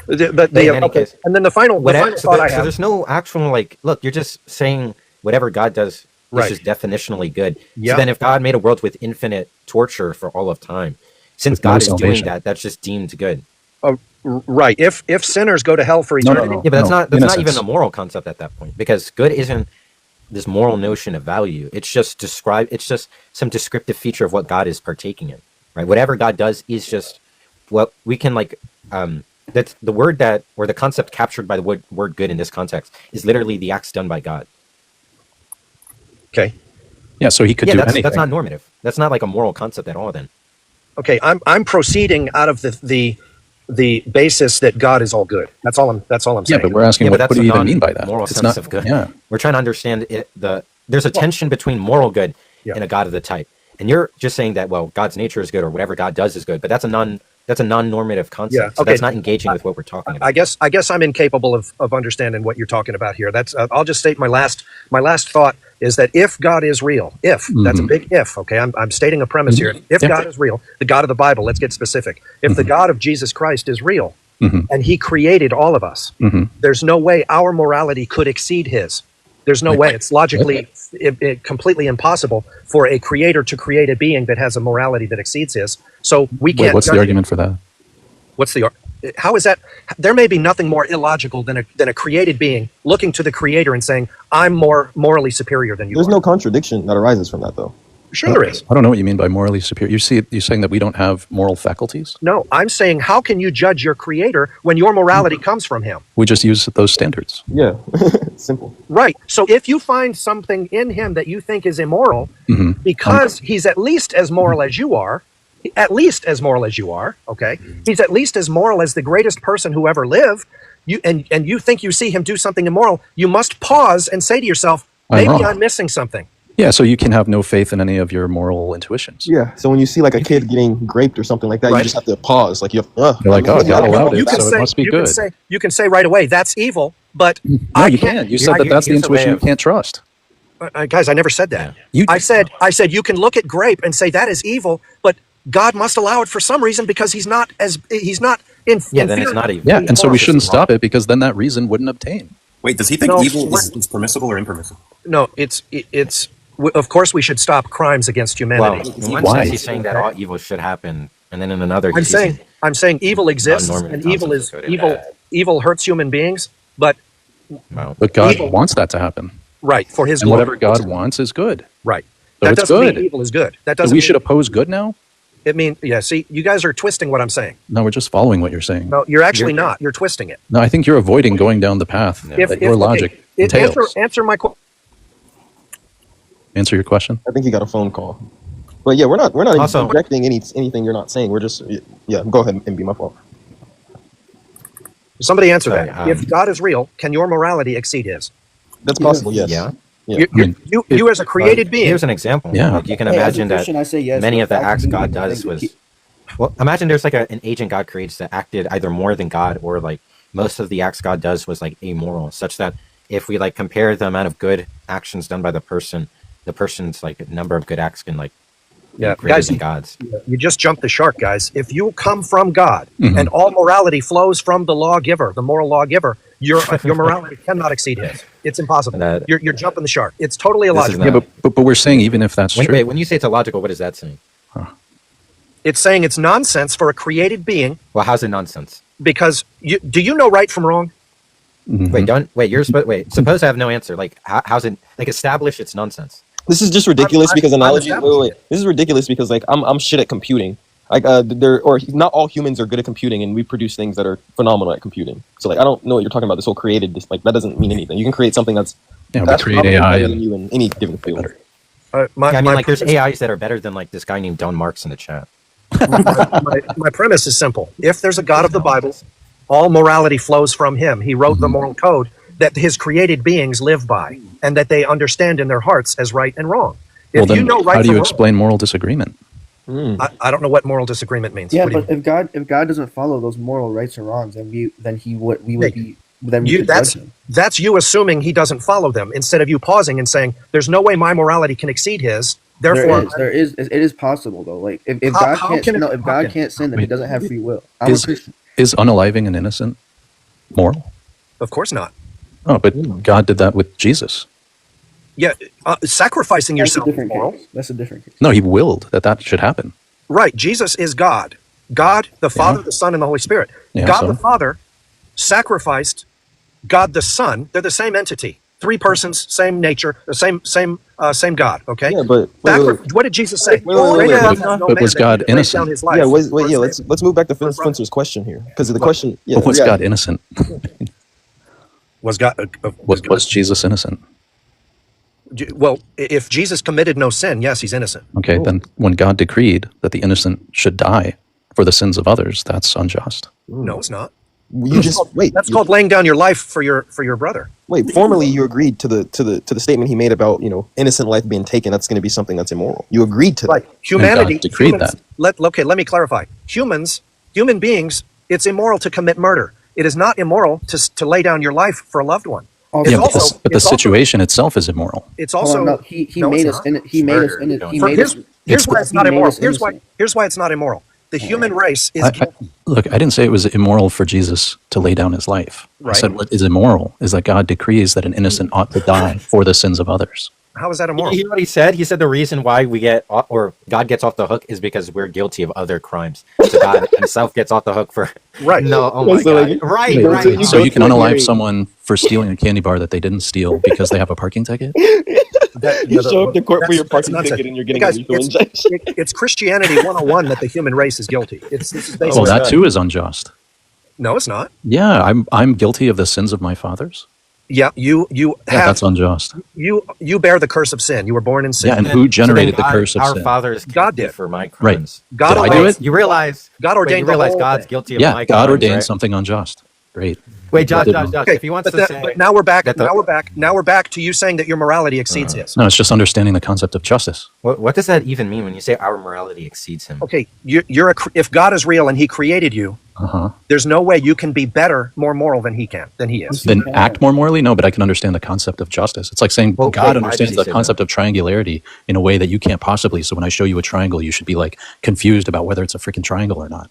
S14: And then the final thought I have.
S6: So there's no actual look. You're just saying whatever God does is just definitionally good. So then, if God made a world with infinite torture for all of time, since God is doing that, that's just deemed good.
S14: Right. If sinners go to hell for eternity,
S6: yeah, but that's not even a moral concept at that point, because good isn't this moral notion of value. It's just some descriptive feature of what God is partaking in. Right, whatever God does is just what we can that's the word that, or the concept captured by the word good in this context is literally the acts done by God.
S14: Okay.
S11: Yeah, so he could do anything.
S6: That's not normative. That's not like a moral concept at all. Then.
S14: Okay, I'm proceeding out of the basis that God is all good. That's all I'm saying.
S11: Yeah, but we're asking what do you even mean by that?
S6: Moral sense of good. Yeah, we're trying to understand it. There's a tension between moral good and a God of the type. And you're just saying that, well, God's nature is good, or whatever God does is good, but that's a that's a non-normative concept.
S14: Yeah,
S6: So
S14: okay.
S6: that's not engaging with what we're talking about.
S14: I guess I'm incapable of understanding what you're talking about here. That's I'll just state my last thought is that if God is real, that's a big if. Okay, I'm stating a premise here. If God is real, the God of the Bible. Let's get specific. If the God of Jesus Christ is real, and He created all of us, there's no way our morality could exceed His. There's no way. It's logically completely impossible for a creator to create a being that has a morality that exceeds his. So we can't.
S11: What's the argument for that?
S14: How is that? There may be nothing more illogical than a created being looking to the creator and saying, I'm more morally superior than you
S9: There's
S14: are.
S9: no contradiction that arises from that, though.
S14: Sure there is.
S11: I don't know what you mean by morally superior. You're saying that we don't have moral faculties?
S14: No, I'm saying, how can you judge your creator when your morality comes from him?
S11: We just use those standards.
S9: Yeah, simple.
S14: Right. So if you find something in him that you think is immoral, because he's at least as moral as you are, okay? He's at least as moral as the greatest person who ever lived, and you think you see him do something immoral, you must pause and say to yourself, maybe I'm missing something.
S11: Yeah, so you can have no faith in any of your moral intuitions.
S9: Yeah, so when you see like a kid getting raped or something like that, you just have to pause. Like you're like,
S11: oh, God allowed it, so it must be good.
S14: You can say right away, that's evil, but
S11: no, you can't. You said that's the intuition you can't trust.
S14: Guys, I never said that. I said you can look at grape and say that is evil, but God must allow it for some reason because he's not in.
S6: Yeah, then it's not evil.
S11: Yeah, and so we shouldn't stop it because then that reason wouldn't obtain.
S4: Wait, does he think evil is permissible or impermissible?
S14: No, it's. Of course, we should stop crimes against humanity.
S6: Well, in one sense, he's saying that all evil should happen, and then in another,
S14: I'm saying evil exists, and evil is evil. Evil hurts human beings, but
S11: God wants that to happen.
S14: Right, for His
S11: and
S14: glory.
S11: whatever God wants is good.
S14: Right.
S11: So
S14: that
S11: it's
S14: doesn't
S11: good.
S14: mean evil is good. That
S11: So
S14: doesn't.
S11: we should oppose good now.
S14: See, you guys are twisting what I'm saying.
S11: No, we're just following what you're saying.
S14: No, you're actually not. You're twisting it.
S11: No, I think you're avoiding going down the path that your logic entails.
S14: Answer my question.
S11: Answer your question.
S9: I think he got a phone call. But yeah, we're not also rejecting anything you're not saying. We're just go ahead and be my fault.
S14: Somebody answer that. If God is real, can your morality exceed His?
S9: That's possible. Yes.
S6: Yeah.
S14: You as a created being.
S6: Here's an example.
S11: Yeah.
S6: Like you can imagine that many of the acts God does was. Well, imagine there's like an agent God creates that acted either more than God or like most of the acts God does was like amoral, such that if we like compare the amount of good actions done by the person's like number of good acts can like
S14: guys,
S6: than God's.
S14: You just jumped the shark, guys. If you come from God and all morality flows from the lawgiver, the moral lawgiver, your morality cannot exceed His. It's impossible. You're jumping the shark. It's totally illogical.
S11: Yeah, but we're saying even if that's true.
S6: Wait, when you say it's illogical, what is that saying?
S14: It's saying it's nonsense for a created being.
S6: Well, how's it nonsense?
S14: Because do you know right from wrong?
S6: Wait. Suppose I have no answer. Like, how's it like establish it's nonsense?
S9: This is just ridiculous because analogy. Wait. This is ridiculous because like I'm shit at computing. Like not all humans are good at computing, and we produce things that are phenomenal at computing. So like I don't know what you're talking about. This whole created, like that doesn't mean anything. You can create something that's
S11: we create AI
S9: than you in any given field.
S6: There's AIs that are better than like this guy named Don Marks in the chat.
S14: My premise is simple. If there's a God of the Bible, all morality flows from Him. He wrote the moral code that His created beings live by, and that they understand in their hearts as right and wrong. If you know right
S11: how do you
S14: from
S11: explain moral disagreement?
S14: I don't know what moral disagreement means.
S15: Yeah, but if God doesn't follow those moral rights or wrongs, then we would be.
S14: That's you assuming He doesn't follow them instead of you pausing and saying, "There's no way my morality can exceed His." Therefore,
S15: it is possible though. Like if God can't sin, then He doesn't have free will. I'm a Christian.
S11: Is unaliving an innocent moral?
S14: Of course not.
S11: Oh, but God did that with Jesus.
S14: Yeah, sacrificing yourself is moral.
S15: That's a different case.
S11: No, He willed that should happen.
S14: Right. Jesus is God. God, the Father, the Son, and the Holy Spirit. God the Father sacrificed God the Son. They're the same entity. Three persons, same nature, the same God. Okay.
S9: Yeah, but
S14: what did Jesus say?
S11: But was God innocent?
S9: Yeah. Let's move back to Flencer's question here because the question. Yeah,
S11: was God innocent?
S14: Was God?
S11: Was Jesus innocent?
S14: Well, if Jesus committed no sin, yes, He's innocent.
S11: Okay, then when God decreed that the innocent should die for the sins of others, that's unjust.
S14: No, it's not.
S9: You just wait.
S14: That's called laying down your life for your brother.
S9: Wait, formally you agreed to the statement he made about innocent life being taken. That's going to be something that's immoral. You agreed to that.
S14: Humanity
S11: decreed that.
S14: Let me clarify. Humans human beings, it's immoral to commit murder. It is not immoral to lay down your life for a loved one.
S11: Yeah, but the situation itself is immoral.
S14: It's also
S15: no, he made us in it. He made us in it. He made us.
S14: Here's why it's not immoral. Here's why it's not immoral. The human race is guilty.
S11: Look, I didn't say it was immoral for Jesus to lay down his life.
S14: Right.
S11: I said what is immoral is that God decrees that an innocent ought to die for the sins of others.
S14: How is that immoral?
S6: You know what he said? He said the reason why we get, or God gets off the hook is because we're guilty of other crimes. So God himself gets off the hook for...
S14: Right.
S6: No, oh my God. Right.
S11: So you can unalive someone for stealing a candy bar that they didn't steal because they have a parking ticket?
S9: You show up to court for your parking ticket and you're getting a lethal injection.
S14: It's Christianity 101 that the human race is guilty. This is basically...
S11: Well, that too is unjust.
S14: No, it's not.
S11: Yeah, I'm guilty of the sins of my fathers.
S14: Yeah, you have...
S11: That's unjust.
S14: You bear the curse of sin. You were born in sin.
S11: Yeah, and who generated the curse of sin?
S6: Our fathers
S14: God did
S6: for my crimes.
S11: Right. Did I do it?
S6: You realize
S14: God ordained
S6: you realize
S14: the whole
S6: God's
S14: thing.
S6: guilty of
S11: Yeah,
S6: my
S11: God
S6: crimes,
S11: ordained
S6: right?
S11: something unjust. Great.
S6: Wait, Josh,
S14: Okay,
S6: if he wants to say...
S14: But now we're back. Now we're back to you saying that your morality exceeds his.
S11: No, it's just understanding the concept of justice.
S6: What does that even mean when you say our morality exceeds him?
S14: Okay, if God is real and he created you, there's no way you can be better, more moral than he is.
S11: Then act more morally? No, but I can understand the concept of justice. It's like saying God understands the concept of triangularity in a way that you can't possibly. So when I show you a triangle, you should be like confused about whether it's a freaking triangle or not.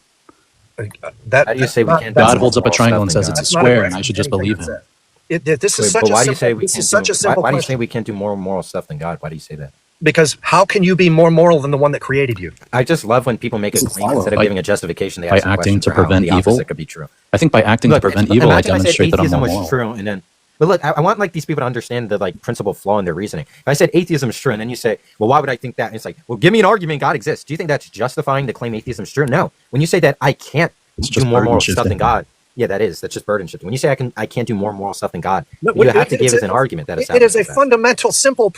S6: How do you say we can't?
S11: God holds up a triangle and says it's a square, and I should just believe him.
S14: This is such a simple
S6: Why do you
S14: question.
S6: say we can't do more moral stuff than God? Why do you say that?
S14: Because how can you be more moral than the one that created you?
S6: I just love when people make a claim instead of giving a justification. They
S11: By
S6: ask a
S11: acting
S6: question
S11: to
S6: for how
S11: prevent
S6: the opposite
S11: evil?
S6: could be true.
S11: I think by acting to prevent evil, I demonstrate that I'm
S6: atheism
S11: more
S6: was
S11: moral.
S6: true, and then. But look, I want like these people to understand the like principal flaw in their reasoning. If I said atheism is true, and then you say, "Well, why would I think that?" And it's like, "Well, give me an argument. God exists." Do you think that's justifying to claim atheism is true? No. When you say that I can't do more moral stuff than God, yeah, that's just burden shifting. When you say I can't do more moral stuff than God, you have to give us an argument that
S14: it is a fundamental, simple.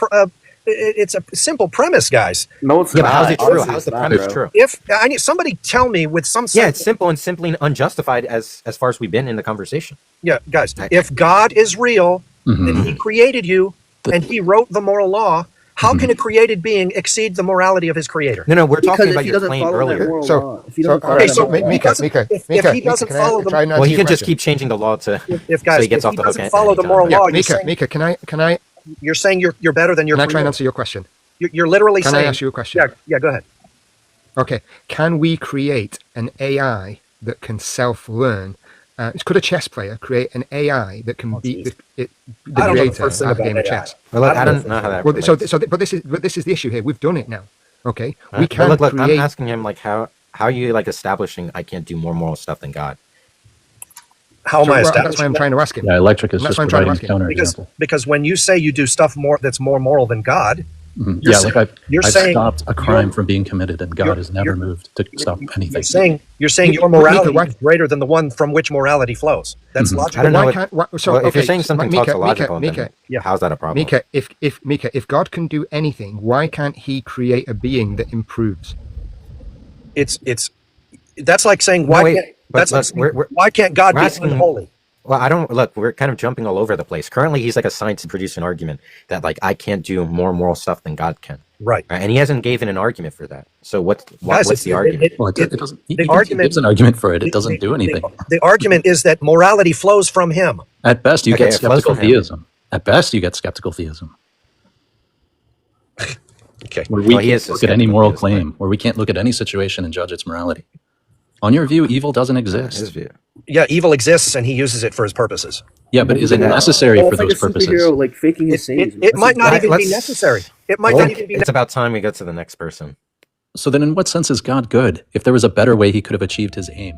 S14: It's a simple premise, guys.
S15: No, it's
S6: yeah,
S15: not.
S6: but how's it true?
S15: Honestly,
S6: How's the
S15: it's not,
S6: premise
S15: bro.
S6: true?
S14: If I need somebody tell me with some
S6: Yeah, it's simple and simply unjustified as far as we've been in the conversation.
S14: Yeah, guys, if God is real and he created you and he wrote the moral law, how can a created being exceed the morality of his creator?
S6: No, we're
S15: Because
S6: talking
S15: if
S6: about
S15: he
S6: your
S15: doesn't
S6: claim
S15: follow that
S6: earlier.
S15: moral
S7: So-
S15: law, if he doesn't follow
S14: Okay,
S15: that
S14: so
S15: moral law,
S7: Mika,
S14: if he doesn't follow the
S6: Well, he can just keep changing the law to
S14: if
S6: so he gets
S14: if
S6: off
S14: he
S6: the hook.
S14: doesn't follow the moral law, you're saying,
S7: Mika, can I
S14: you're saying you're better than your
S7: try and
S14: creator.
S7: answer your question?
S14: You're literally
S7: Can
S14: saying.
S7: I ask you a question?
S14: Yeah, go ahead.
S7: Okay, can we create an AI that can self-learn? Could a chess player create an AI that can beat the
S14: I don't know the
S7: creator
S14: first thing
S7: at a
S14: about
S7: game of
S14: AI.
S7: chess?
S6: Well, I don't know how that.
S7: Well,
S6: relates.
S7: but this is the issue here. We've done it now. Okay, we
S6: But
S7: can
S6: look, I'm
S7: create.
S6: asking him like how are you like establishing I can't do more moral stuff than God?
S14: How am I
S7: That's
S14: establishing
S7: why I'm
S14: that?
S7: trying to ask him.
S11: Yeah, electric is
S7: That's
S11: just
S7: what I'm trying to
S11: providing a
S7: ask him.
S11: counterexample.
S14: Because when you say you do stuff that's more moral than God,
S11: Yeah, like I've
S14: saying
S11: stopped a crime from being committed, and God has never moved to stop anything.
S14: you're saying your morality is greater than the one from which morality flows. That's logical.
S6: I don't know.
S7: Why can't, why, so,
S6: Well, if
S7: okay,
S6: you're saying something
S7: Mika,
S6: tautological,
S7: Mika,
S6: then how's that a problem?
S7: Mika, if God can do anything, why can't He create a being that improves?
S14: That's like saying why can't God be unholy?
S6: Well, I don't look. We're kind of jumping all over the place. Currently, he's like a science to produce an argument that like I can't do more moral stuff than God can.
S14: Right.
S6: And he hasn't given an argument for that. So what's the
S14: it-
S6: argument?
S11: Well, it doesn't. He
S14: argument-
S11: gives an argument for it. It doesn't do anything.
S14: The argument is that morality flows from him.
S11: At best, you
S6: Okay,
S11: get
S6: it flows
S11: skeptical
S6: from him.
S11: theism. At best, you get skeptical theism.
S14: Okay.
S11: Where we
S6: Well, he
S11: can't
S6: is a
S11: look at any
S6: skeptical
S11: moral
S6: theist,
S11: claim, where we can't look at any situation and judge its morality. On your view, evil doesn't exist.
S6: His view.
S14: Yeah, evil exists and he uses it for his purposes.
S11: Yeah, but is it necessary
S15: Well,
S11: for
S15: it's like
S11: those
S15: a
S11: purposes?
S15: superhero, like faking his sayings.
S14: It might not even be
S6: Let's-
S14: necessary. It might
S6: Well,
S14: not even be
S6: it's about time we go to the next person.
S11: So then in what sense is God good? If there was a better way he could have achieved his aim.